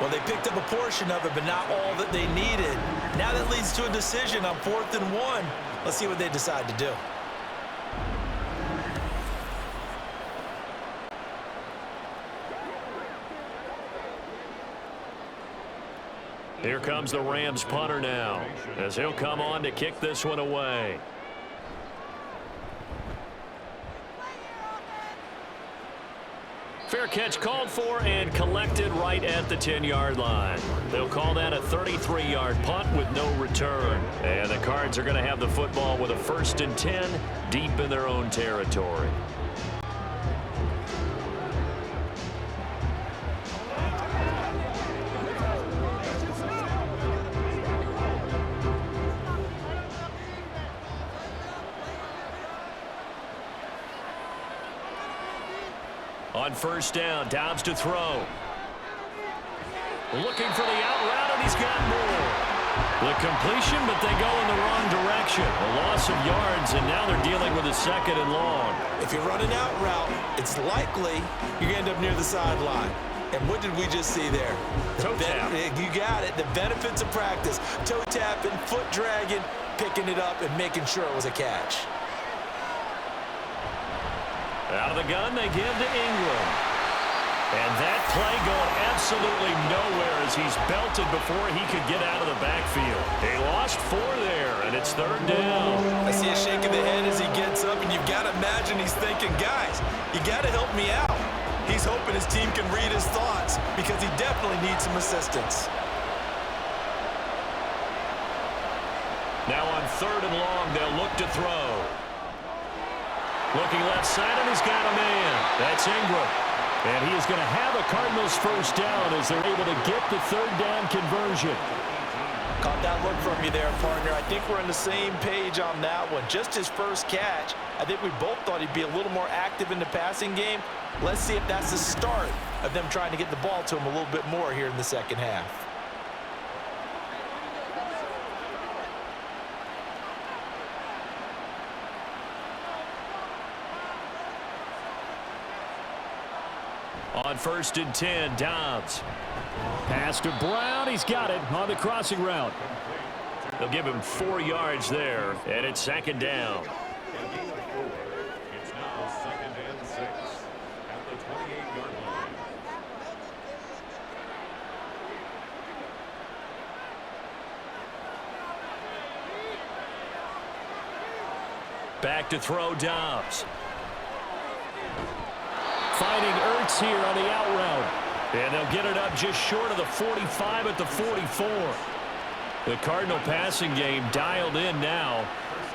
Well, they picked up a portion of it, but not all that they needed. Now that leads to a decision on 4th and 1. Let's see what they decide to do. Here comes the Rams punter now, as he'll come on to kick this one away. Fair catch called for and collected right at the 10-yard line. They'll call that a 33-yard punt with no return. And the Cards are going to have the football with a 1st and 10 deep in their own territory. On 1st down, Dobbs to throw. Looking for the out route, and he's got more. The completion, but they go in the wrong direction. A loss of yards, and now they're dealing with a 2nd and long. If you're running out route, it's likely you're going to end up near the sideline. And what did we just see there? Toe tap. You got it. The benefits of practice. Toe tapping, foot dragging, picking it up, and making sure it was a catch. Out of the gun, they give to Ingram. And that play going absolutely nowhere as he's belted before he could get out of the backfield. They lost 4 there, and it's 3rd down. I see a shake of the head as he gets up, and you've got to imagine he's thinking, guys, you got to help me out. He's hoping his team can read his thoughts because he definitely needs some assistance. Now on 3rd and long, they'll look to throw. Looking left side, and he's got a man. That's Ingram. And he is going to have a Cardinals first down as they're able to get the 3rd down conversion. Caught that look from you there, partner. I think we're on the same page on that one. Just his first catch. I think we both thought he'd be a little more active in the passing game. Let's see if that's the start of them trying to get the ball to him a little bit more here in the second half. On 1st and 10, Dobbs. Pass to Brown. He's got it on the crossing route. They'll give him 4 yards there, and it's 2nd down. It's now 2nd and 6 at the 28-yard line. Back to throw, Dobbs. Finding Ertz here on the out route. And they'll get it up just short of the 45 at the 44. The Cardinal passing game dialed in now.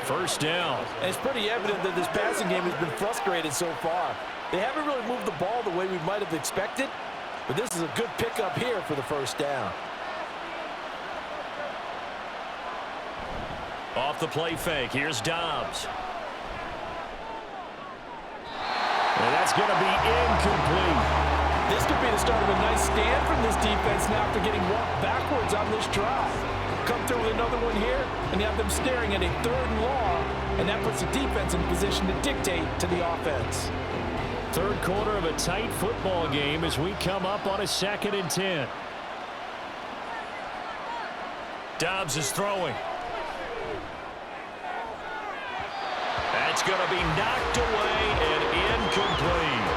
1st down. And it's pretty evident that this passing game has been frustrated so far. They haven't really moved the ball the way we might have expected, but this is a good pickup here for the 1st down. Off the play fake, here's Dobbs. And that's going to be incomplete. This could be the start of a nice stand from this defense now after getting walked backwards on this drive. Come through with another one here, and you have them staring at a 3rd and long, and that puts the defense in position to dictate to the offense. 3rd quarter of a tight football game as we come up on a 2nd and 10. Dobbs is throwing. That's going to be knocked away and incomplete.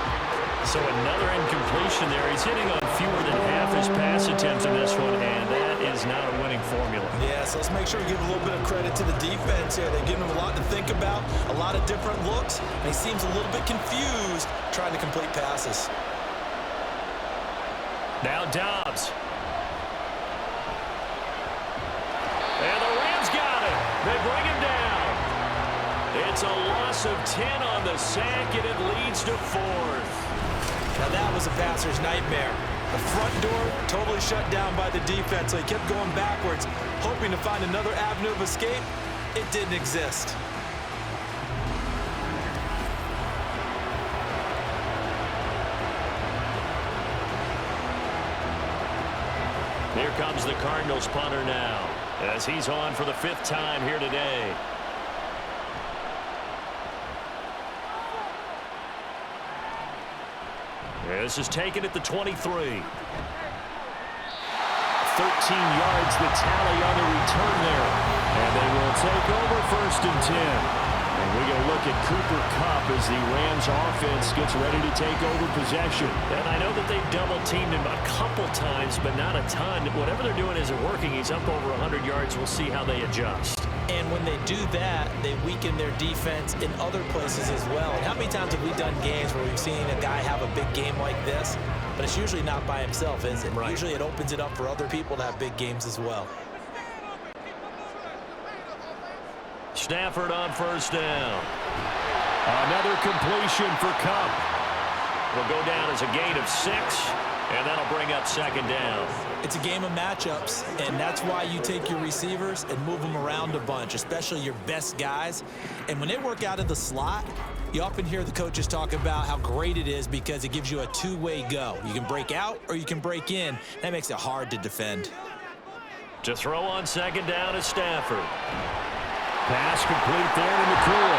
So another incompletion there. He's hitting on fewer than half his pass attempts in this one, and that is not a winning formula. Yeah, so let's make sure we give a little bit of credit to the defense here. They're giving him a lot to think about, a lot of different looks, and he seems a little bit confused trying to complete passes. Now Dobbs. And the Rams got it. They bring him down. It's a loss of 10 on the sack, and it leads to 4th. Now that was a passer's nightmare. The front door totally shut down by the defense, so he kept going backwards, hoping to find another avenue of escape. It didn't exist. Here comes the Cardinals punter now, as he's on for the 5th time here today. This is taken at the 23. 13 yards the tally on the return there. And they will take over 1st and 10. And we go look at Cooper Kupp as the Rams offense gets ready to take over possession. And I know that they've double-teamed him a couple times, but not a ton. Whatever they're doing isn't working. He's up over 100 yards. We'll see how they adjust. And when they do that, they weaken their defense in other places as well. And how many times have we done games where we've seen a guy have a big game like this, but it's usually not by himself, is it? Right. Usually it opens it up for other people to have big games as well. Stafford on 1st down. Another completion for Kupp. Will go down as a gain of 6, and that'll bring up 2nd down. It's a game of matchups, and that's why you take your receivers and move them around a bunch, especially your best guys. And when they work out of the slot, you often hear the coaches talk about how great it is because it gives you a two-way go. You can break out or you can break in. That makes it hard to defend. To throw on 2nd down is Stafford. Pass complete there to McCool.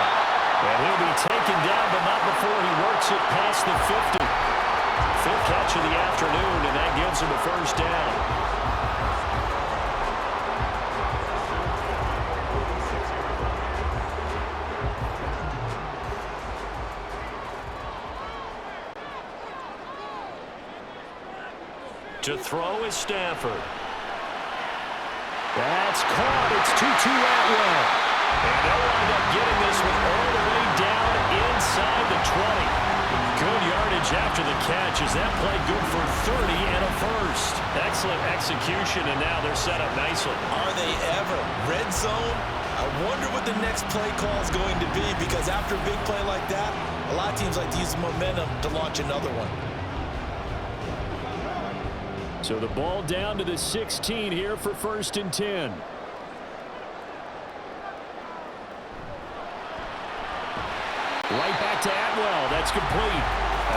And he'll be taken down, but not before he works it past the 50. 5th catch of the afternoon gives him a first down. To throw is Stafford. That's caught. It's 2-2 Atwell. And they'll wind up getting this one all the way down inside the 20. Good yardage after the catch. Is that play good for 30 and a first? Excellent execution, and now they're set up nicely. Are they ever? Red zone? I wonder what the next play call is going to be, because after a big play like that, a lot of teams like to use the momentum to launch another one. So the ball down to the 16 here for 1st and 10. Right back to Atwell. That's complete.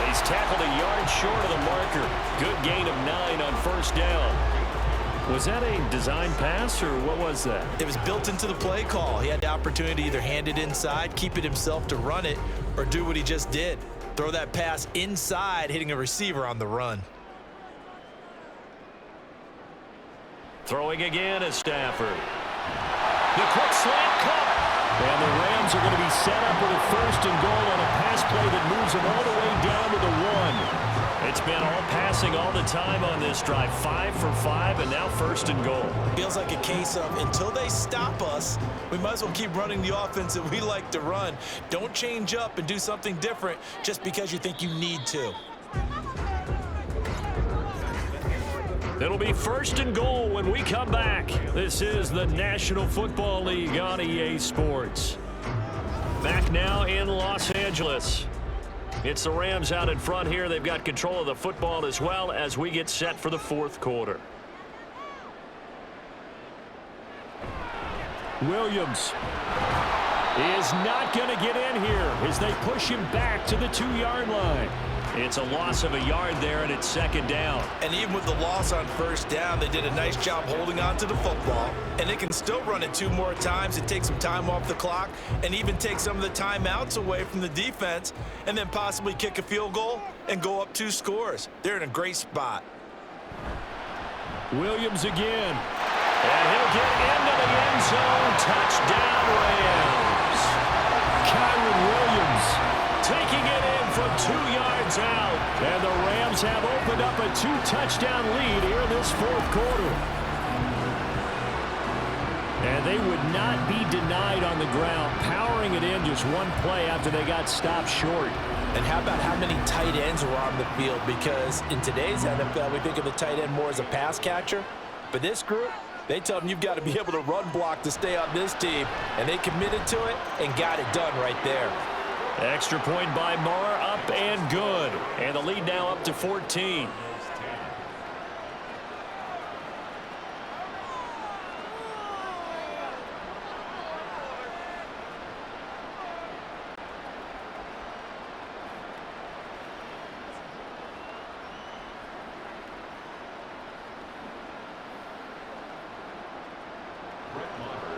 He's tackled a yard short of the marker. Good gain of 9 on 1st down. Was that a design pass, or what was that? It was built into the play call. He had the opportunity to either hand it inside, keep it himself to run it, or do what he just did. Throw that pass inside, hitting a receiver on the run. Throwing again is Stafford. The quick slant caught. And the Rams are going to be set up with a 1st and goal on a pass play that moves them all the way down to the 1. It's been all passing all the time on this drive. 5 for 5, and now 1st and goal. Feels like a case of until they stop us, we might as well keep running the offense that we like to run. Don't change up and do something different just because you think you need to. It'll be 1st and goal when we come back. This is the National Football League on EA Sports. Back now in Los Angeles. It's the Rams out in front here. They've got control of the football as well as we get set for the 4th quarter. Williams is not going to get in here as they push him back to the 2-yard line. It's a loss of a yard there, and it's 2nd down. And even with the loss on 1st down, they did a nice job holding on to the football. And they can still run it 2 more times and take some time off the clock and even take some of the timeouts away from the defense and then possibly kick a field goal and go up 2 scores. They're in a great spot. Williams again. And he'll get into the end zone. Touchdown, Rams. Kyron Williams taking it in from 2 yards out. And the Rams have opened up a 2-touchdown lead here in this 4th quarter. And they would not be denied on the ground, powering it in just 1 play after they got stopped short. And how about how many tight ends were on the field? Because in today's NFL, we think of the tight end more as a pass catcher. But this group, they tell them you've got to be able to run block to stay on this team. And they committed to it and got it done right there. Extra point by Moore, up and good. And the lead now up to 14.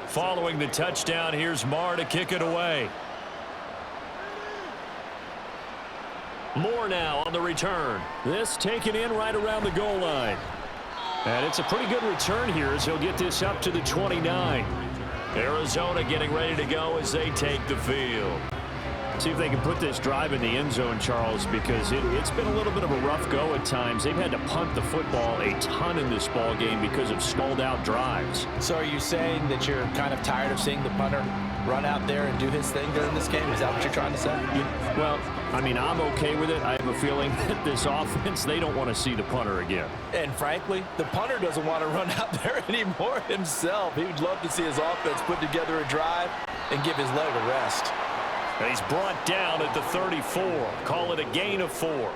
Following the touchdown, here's Moore to kick it away. Moore now on the return. This taken in right around the goal line. And it's a pretty good return here as he'll get this up to the 29. Arizona getting ready to go as they take the field. See if they can put this drive in the end zone, Charles, because it's been a little bit of a rough go at times. They've had to punt the football a ton in this ball game because of stalled out drives. So are you saying that you're kind of tired of seeing the punter run out there and do his thing during this game? Is that what you're trying to say? Well, I mean, I'm okay with it. I have a feeling that this offense, they don't want to see the punter again. And frankly, the punter doesn't want to run out there anymore himself. He would love to see his offense put together a drive and give his leg a rest. And he's brought down at the 34. Call it a gain of 4.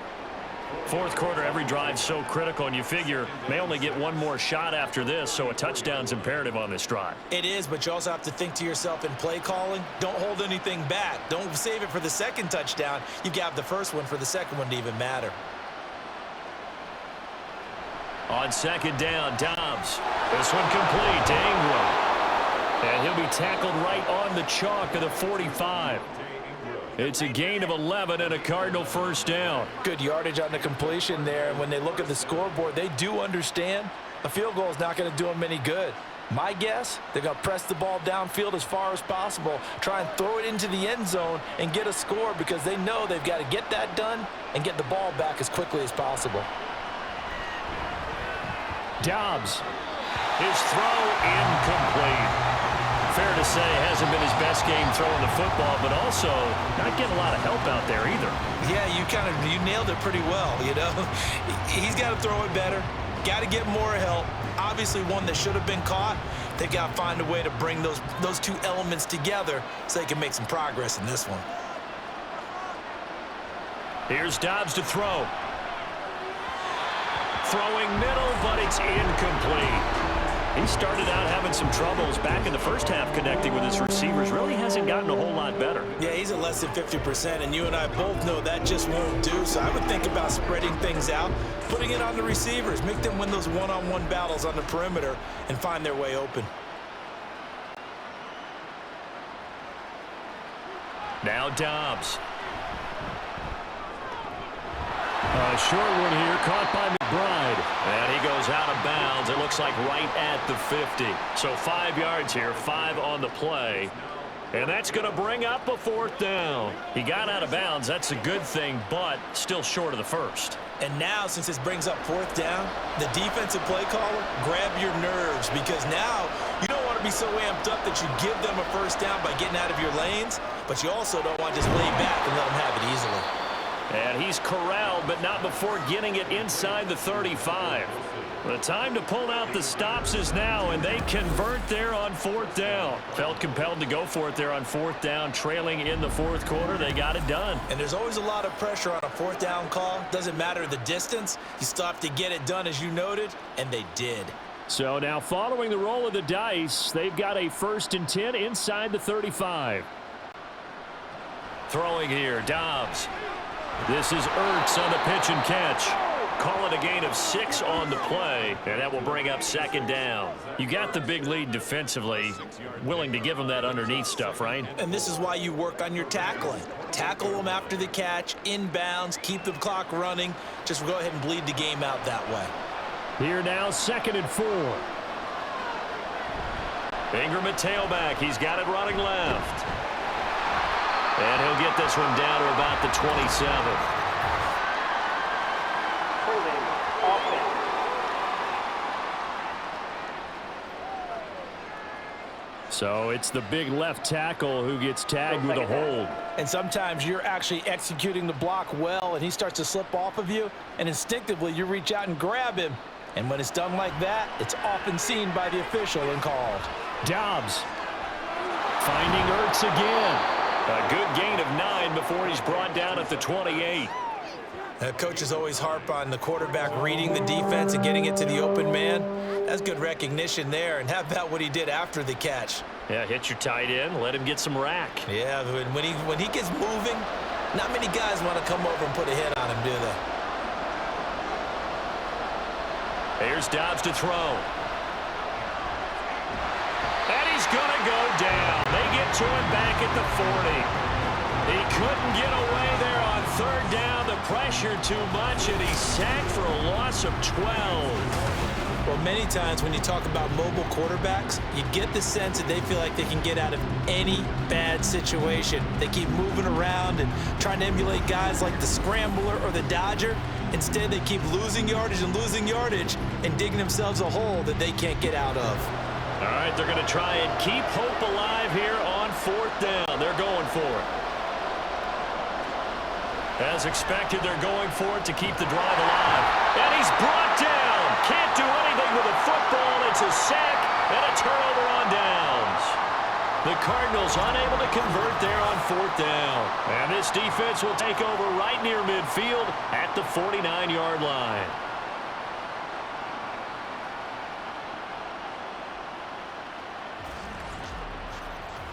4th quarter, every drive so critical, and you figure may only get 1 more shot after this, so a touchdown's imperative on this drive. It is, but you also have to think to yourself in play calling, don't hold anything back. Don't save it for the 2nd touchdown. You got the 1st one for the 2nd one to even matter. On 2nd down, Dobbs. This one complete to Ingram. And he'll be tackled right on the chalk of the 45. It's a gain of 11 and a Cardinal first down. Good yardage on the completion there. And when they look at the scoreboard, they do understand a field goal is not going to do them any good. My guess, they're going to press the ball downfield as far as possible, try and throw it into the end zone and get a score because they know they've got to get that done and get the ball back as quickly as possible. Dobbs. His throw incomplete. Fair to say, hasn't been his best game throwing the football, but also not getting a lot of help out there either. Yeah, you nailed it pretty well, you know. He's got to throw it better, got to get more help. Obviously one that should have been caught. They got to find a way to bring those two elements together so they can make some progress in this one. Here's Dobbs to throw. Throwing middle, but it's incomplete. He started out having some troubles back in the first half connecting with his receivers. Really hasn't gotten a whole lot better. Yeah, he's at less than 50%, and you and I both know that just won't do. So I would think about spreading things out, putting it on the receivers, make them win those one-on-one battles on the perimeter and find their way open. Now Dobbs. A short one here, caught by McBride. And he goes out of bounds. It looks like right at the 50. So 5 yards here, 5 on the play. And that's going to bring up a fourth down. He got out of bounds. That's a good thing, but still short of the first. And now, since this brings up fourth down, the defensive play caller, grab your nerves, because now you don't want to be so amped up that you give them a first down by getting out of your lanes, but you also don't want to just lay back and let them have it easily. And he's corralled, but not before getting it inside the 35. The time to pull out the stops is now, and they convert there on fourth down. Felt compelled to go for it there on fourth down, trailing in the fourth quarter. They got it done. And there's always a lot of pressure on a fourth down call. Doesn't matter the distance. You still have to get it done, as you noted, and they did. So now following the roll of the dice, they've got a 1st and 10 inside the 35. Throwing here, Dobbs. This is Ertz on the pitch and catch. Call it a gain of 6 on the play, and that will bring up 2nd down. You got the big lead defensively, willing to give them that underneath stuff, right? And this is why you work on your tackling. Tackle them after the catch, inbounds, keep the clock running. Just go ahead and bleed the game out that way. Here now, 2nd and 4. Ingram at tailback. He's got it running left. And he'll get this one down to about the 27. Holding offense. So it's the big left tackle who gets tagged with a hold. And sometimes you're actually executing the block well, and he starts to slip off of you, and instinctively you reach out and grab him. And when it's done like that, it's often seen by the official and called. Dobbs finding Ertz again. A good gain of 9 before he's brought down at the 28. Coaches always harp on the quarterback reading the defense and getting it to the open man. That's good recognition there. And how about what he did after the catch? Yeah, hit your tight end, let him get some rack. Yeah, when he gets moving, not many guys want to come over and put a hit on him, do they? Here's Dobbs to throw. And he's going to go down. They get to him back at the 40. He couldn't get away there on 3rd down. The pressure too much, and he's sacked for a loss of 12. Well, many times when you talk about mobile quarterbacks, you get the sense that they feel like they can get out of any bad situation. They keep moving around and trying to emulate guys like the scrambler or the dodger. Instead, they keep losing yardage and digging themselves a hole that they can't get out of. All right, they're going to try and keep hope alive here on 4th down. They're going for it. As expected, they're going for it to keep the drive alive. And he's brought down. Can't do anything with a football. It's a sack and a turnover on downs. The Cardinals unable to convert there on 4th down. And this defense will take over right near midfield at the 49-yard line.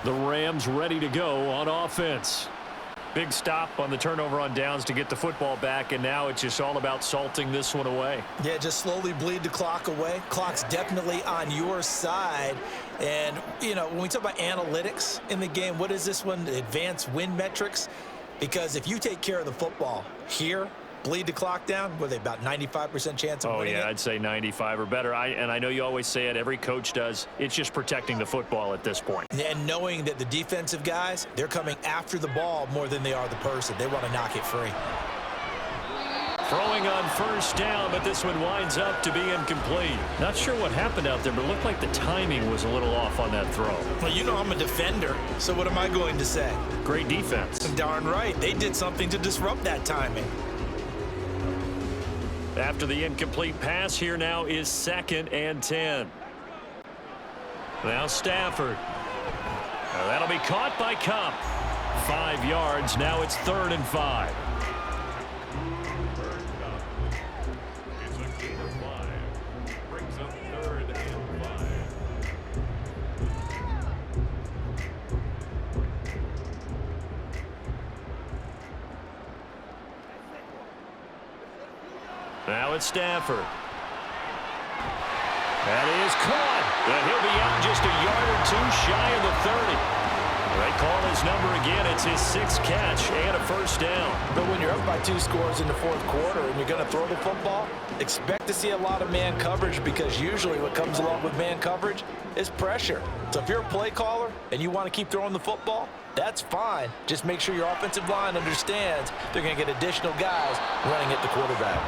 The Rams ready to go on offense. Big stop on the turnover on downs to get the football back, and now it's just all about salting this one away. Yeah, just slowly bleed the clock away. Clock's definitely on your side. And, you know, when we talk about analytics in the game, what is this one? Advanced win metrics? Because if you take care of the football here, bleed the clock down, were they about 95% chance of winning it? I'd say 95 or better. And I know you always say it, every coach does. It's just protecting the football at this point. And knowing that the defensive guys, they're coming after the ball more than they are the person. They want to knock it free. Throwing on first down, but this one winds up to be incomplete. Not sure what happened out there, but it looked like the timing was a little off on that throw. Well, you know I'm a defender, so what am I going to say? Great defense. Darn right. They did something to disrupt that timing. After the incomplete pass, here now is 2nd and 10. Now Stafford. Now that'll be caught by Cup. 5 yards. Now it's 3rd and 5. It's a gain of 5. Brings up 3rd and 5. Now it's Stafford. That is caught. And he'll be out just a yard or two shy of the 30. They call his number again. It's his 6th catch and a first down. But when you're up by 2 scores in the 4th quarter and you're going to throw the football, expect to see a lot of man coverage, because usually what comes along with man coverage is pressure. So if you're a play caller and you want to keep throwing the football, that's fine. Just make sure your offensive line understands they're going to get additional guys running at the quarterback.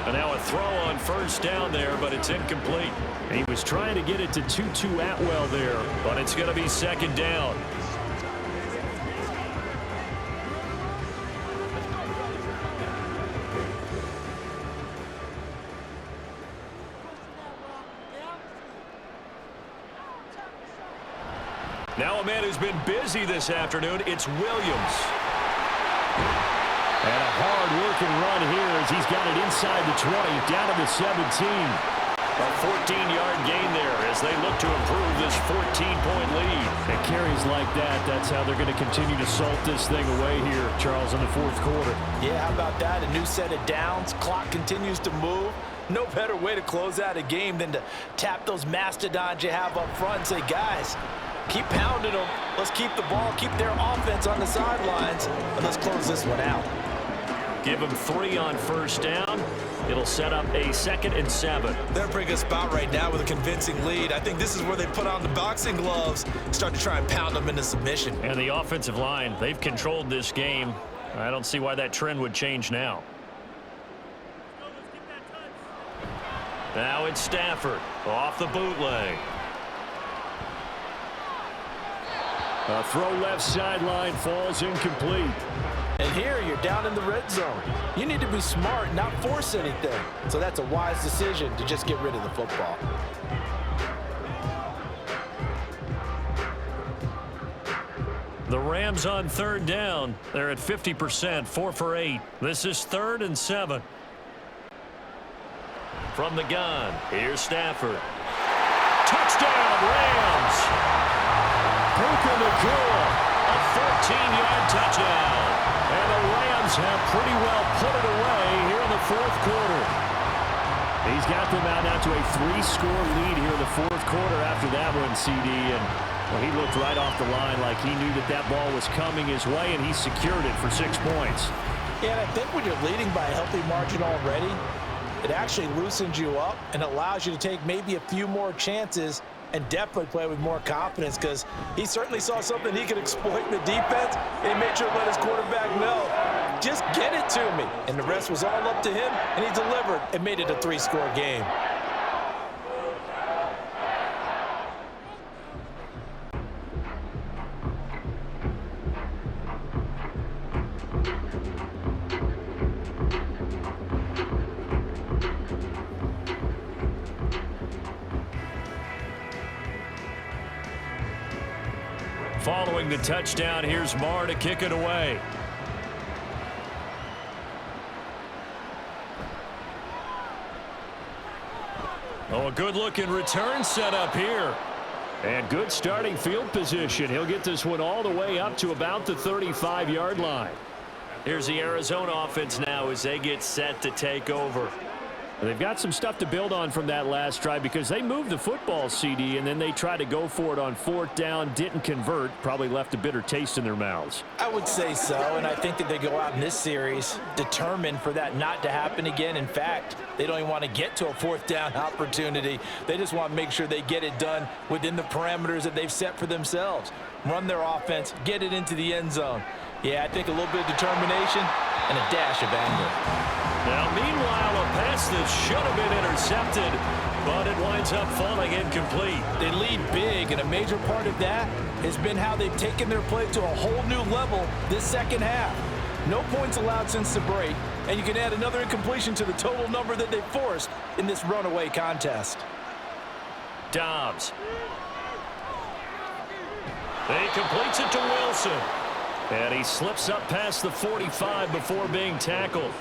And now a throw on first down there, but it's incomplete. He was trying to get it to Tutu Atwell there, but it's going to be 2nd down. Now a man who's been busy this afternoon, it's Williams. And a hard-working run here as he's got it inside the 20, down to the 17. A 14-yard gain there as they look to improve this 14-point lead. And carries like that, that's how they're going to continue to salt this thing away here, Charles, in the 4th quarter. Yeah, how about that? A new set of downs. Clock continues to move. No better way to close out a game than to tap those mastodons you have up front and say, guys, keep pounding them. Let's keep the ball, keep their offense on the sidelines, and let's close this one out. Give them 3 on first down. It'll set up a 2nd and 7. They're in a pretty good spot right now with a convincing lead. I think this is where they put on the boxing gloves, start to try and pound them into submission. And the offensive line, they've controlled this game. I don't see why that trend would change now. Now it's Stafford off the bootleg. A throw left sideline, falls incomplete. And here you're down in the red zone. You need to be smart, not force anything. So that's a wise decision to just get rid of the football. The Rams on 3rd down. They're at 50%, 4 for 8. This is 3rd and 7. From the gun, here's Stafford. Touchdown, Rams! Puka Nacua, a 14-yard touchdown. And the Rams have pretty well put it away here in the 4th quarter. He's got them out now to a 3-score lead here in the 4th quarter after that one, CD. And well, he looked right off the line like he knew that that ball was coming his way, and he secured it for 6 points. Yeah, and I think when you're leading by a healthy margin already, it actually loosens you up and allows you to take maybe a few more chances and definitely play with more confidence, because he certainly saw something he could exploit in the defense, and he made sure to let his quarterback know, just get it to me. And the rest was all up to him, and he delivered and made it a 3-score game. Following the touchdown, here's Marr to kick it away. Oh, a good-looking return set up here. And good starting field position. He'll get this one all the way up to about the 35-yard line. Here's the Arizona offense now as they get set to take over. They've got some stuff to build on from that last drive because they moved the football, CD, and then they tried to go for it on 4th down, didn't convert, probably left a bitter taste in their mouths. I would say so, and I think that they go out in this series determined for that not to happen again. In fact, they don't even want to get to a 4th down opportunity. They just want to make sure they get it done within the parameters that they've set for themselves. Run their offense, get it into the end zone. Yeah, I think a little bit of determination and a dash of anger. Now, meanwhile, a pass that should have been intercepted, but it winds up falling incomplete. They lead big, and a major part of that has been how they've taken their play to a whole new level this second half. No points allowed since the break, and you can add another incompletion to the total number that they've forced in this runaway contest. Dobbs. He completes it to Wilson. And he slips up past the 45 before being tackled.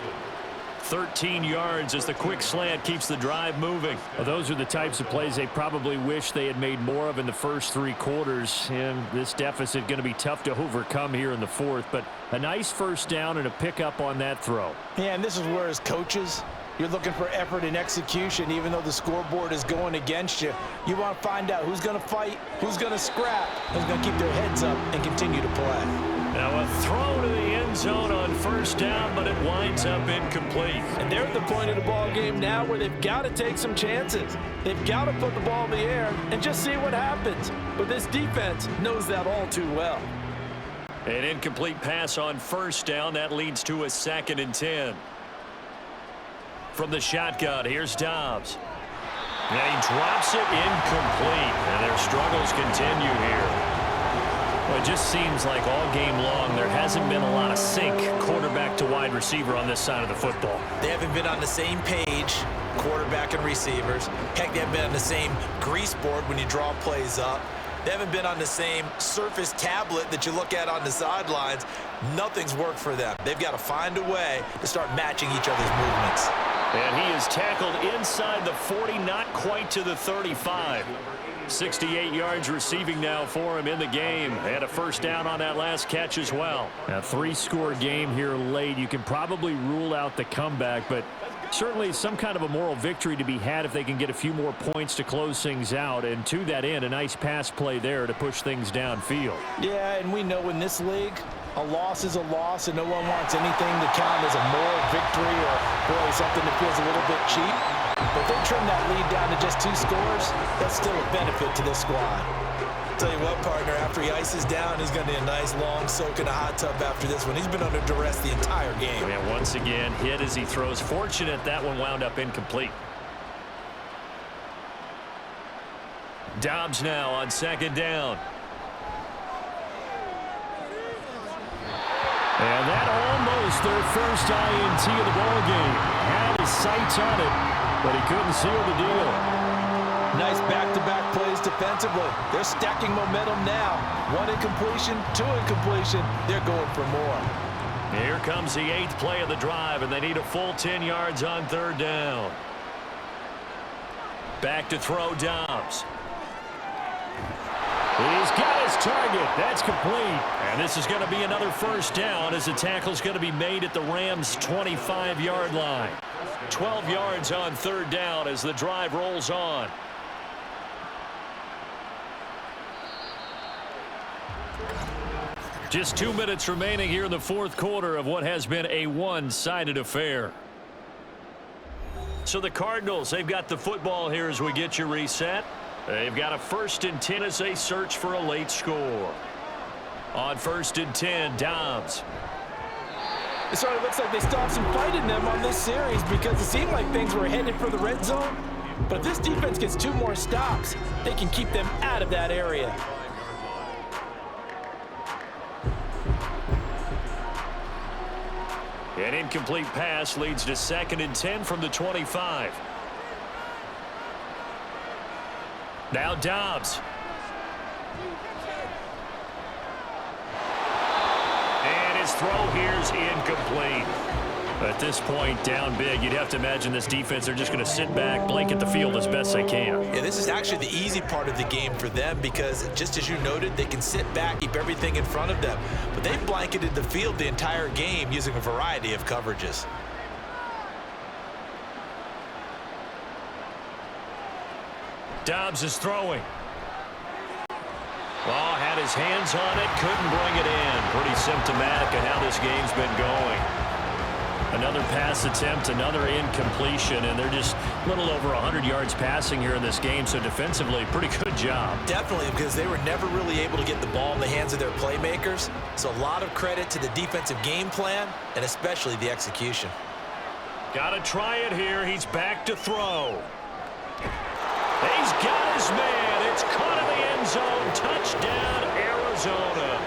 13 yards as the quick slant keeps the drive moving. Well, those are the types of plays they probably wish they had made more of in the first 3 quarters. And this deficit going to be tough to overcome here in the 4th. But a nice first down and a pickup on that throw. Yeah, and this is where as coaches, you're looking for effort and execution. Even though the scoreboard is going against you, you want to find out who's going to fight, who's going to scrap, who's going to keep their heads up and continue to play. Now a throw to the end zone on 1st down, but it winds up incomplete. And they're at the point of the ball game now where they've got to take some chances. They've got to put the ball in the air and just see what happens. But this defense knows that all too well. An incomplete pass on 1st down. That leads to a 2nd and 10. From the shotgun, here's Dobbs. And he drops it incomplete. And their struggles continue here. Well, it just seems like all game long there hasn't been a lot of sync quarterback to wide receiver on this side of the football. They haven't been on the same page, quarterback and receivers. Heck, they haven't been on the same grease board when you draw plays up. They haven't been on the same surface tablet that you look at on the sidelines. Nothing's worked for them. They've got to find a way to start matching each other's movements. And he is tackled inside the 40, not quite to the 35. 68 yards receiving now for him in the game. And a 1st down on that last catch as well. A 3-score game here late. You can probably rule out the comeback, but certainly some kind of a moral victory to be had if they can get a few more points to close things out. And to that end, a nice pass play there to push things downfield. Yeah, and we know in this league, a loss is a loss, and no one wants anything to count as a moral victory or really something that feels a little bit cheap. But they trim that lead down to just 2 scores. That's still a benefit to this squad. Tell you what, partner, after he ices down, he's going to need a nice long soak in a hot tub after this one. He's been under duress the entire game. And once again, hit as he throws. Fortunate that one wound up incomplete. Dobbs now on 2nd down. And that almost their first INT of the ball game. Had his sights on it, but he couldn't seal the deal. Nice back-to-back plays defensively. They're stacking momentum now. 1 incompletion, 2 incompletion. They're going for more. Here comes the 8th play of the drive, and they need a full 10 yards on 3rd down. Back to throw Dobbs. He's got his target. That's complete. And this is going to be another 1st down as the tackle's going to be made at the Rams' 25-yard line. 12 yards on 3rd down as the drive rolls on. Just 2 minutes remaining here in the 4th quarter of what has been a one-sided affair. So the Cardinals, they've got the football here as we get you reset. They've got a 1st and 10 as they search for a late score. On 1st and 10, Dobbs. It sort of looks like they stopped some fight in them on this series because it seemed like things were headed for the red zone. But if this defense gets 2 more stops, they can keep them out of that area. An incomplete pass leads to 2nd and 10 from the 25. Now Dobbs. And his throw here's incomplete. At this point, down big, you'd have to imagine this defense, they're just going to sit back, blanket the field as best they can. Yeah, this is actually the easy part of the game for them because, just as you noted, they can sit back, keep everything in front of them. But they've blanketed the field the entire game using a variety of coverages. Dobbs is throwing. Oh, had his hands on it, couldn't bring it in. Pretty symptomatic of how this game's been going. Another pass attempt, another incompletion, and they're just a little over 100 yards passing here in this game, so defensively, pretty good job. Definitely, because they were never really able to get the ball in the hands of their playmakers. So a lot of credit to the defensive game plan, and especially the execution. Got to try it here. He's back to throw. He's got his man. It's caught in the end zone. Touchdown, Arizona.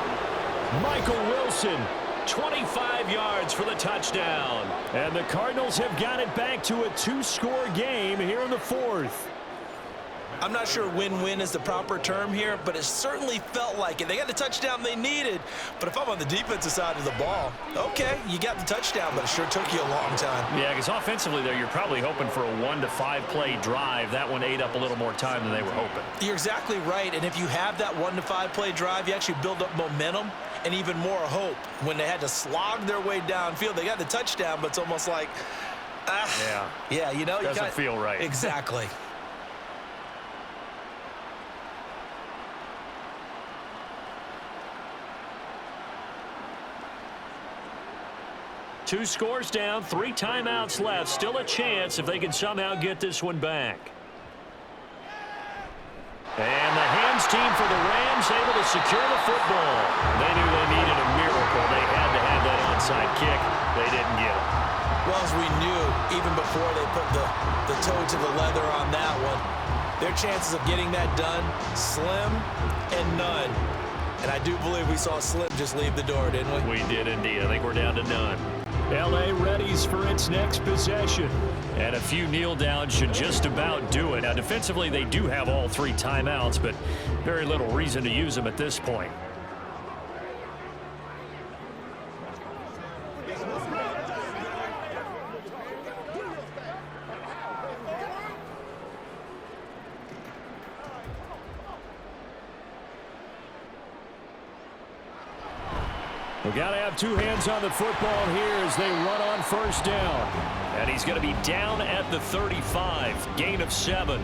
Michael Wilson, 25 yards for the touchdown. And the Cardinals have got it back to a 2-score game here in the fourth. I'm not sure win-win is the proper term here, but it certainly felt like it. They got the touchdown they needed, but if I'm on the defensive side of the ball, okay, you got the touchdown, but it sure took you a long time. Yeah, because offensively there, you're probably hoping for a 1 to 5 play drive. That one ate up a little more time than they were hoping. You're exactly right, and if you have that 1 to 5 play drive, you actually build up momentum and even more hope. When they had to slog their way downfield, they got the touchdown, but it's almost like, yeah, you know, doesn't feel right. Exactly. Two scores down, 3 timeouts left. Still a chance if they can somehow get this one back. And the hands team for the Rams able to secure the football. They knew they needed a miracle. They had to have that onside kick. They didn't get it. Well, as we knew, even before they put the toe to the leather on that one, their chances of getting that done, slim and none. And I do believe we saw Slim just leave the door, didn't we? We did indeed. I think we're down to none. L.A. readies for its next possession. And a few kneel downs should just about do it. Now, defensively, they do have all 3 timeouts, but very little reason to use them at this point. We've got to have 2 hands on the football here as they run on first down. And he's going to be down at the 35. Gain of 7.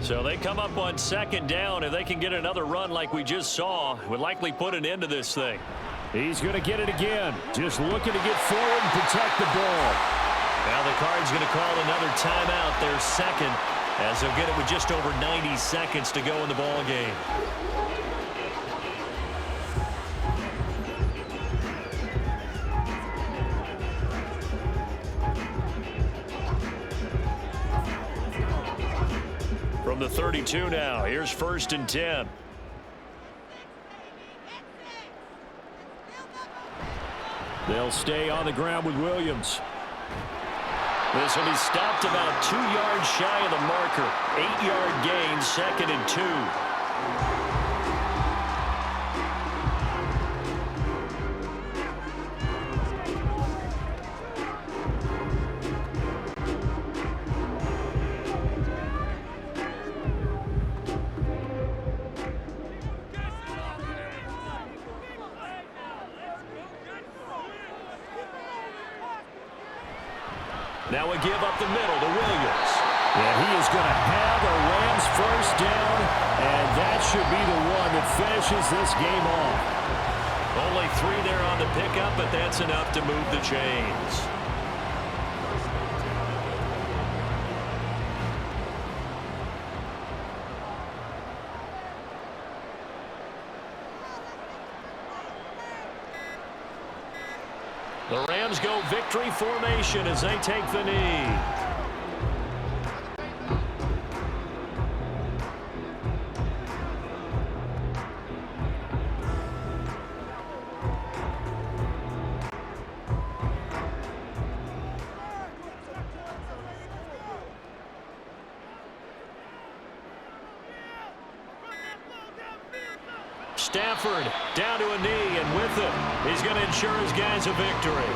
So they come up on second down. If they can get another run like we just saw, would likely put an end to this thing. He's going to get it again. Just looking to get forward and protect the ball. Now the Cards going to call another timeout, their second, as they'll get it with just over 90 seconds to go in the ball game. From the 32 now, here's 1st and 10. They'll stay on the ground with Williams. This will be stopped about 2 yards shy of the marker. 8-yard gain, 2nd and 2. Now we give up the middle to Williams. And he is going to have a Rams first down, and that should be the one that finishes this game off. Only 3 there on the pickup, but that's enough to move the chains. The Rams go victory formation as they take the knee. Stafford down to a knee, and with it, he's going to ensure his guys a victory.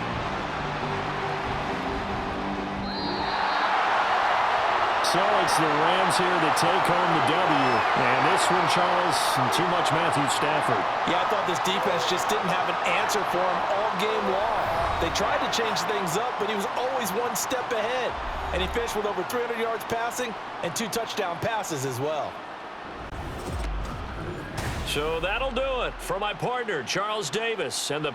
So it's the Rams here to take home the W. And this one, Charles, too much Matthew Stafford. Yeah, I thought this defense just didn't have an answer for him all game long. They tried to change things up, but he was always one step ahead. And he finished with over 300 yards passing and 2 touchdown passes as well. So that'll do it for my partner, Charles Davis, and the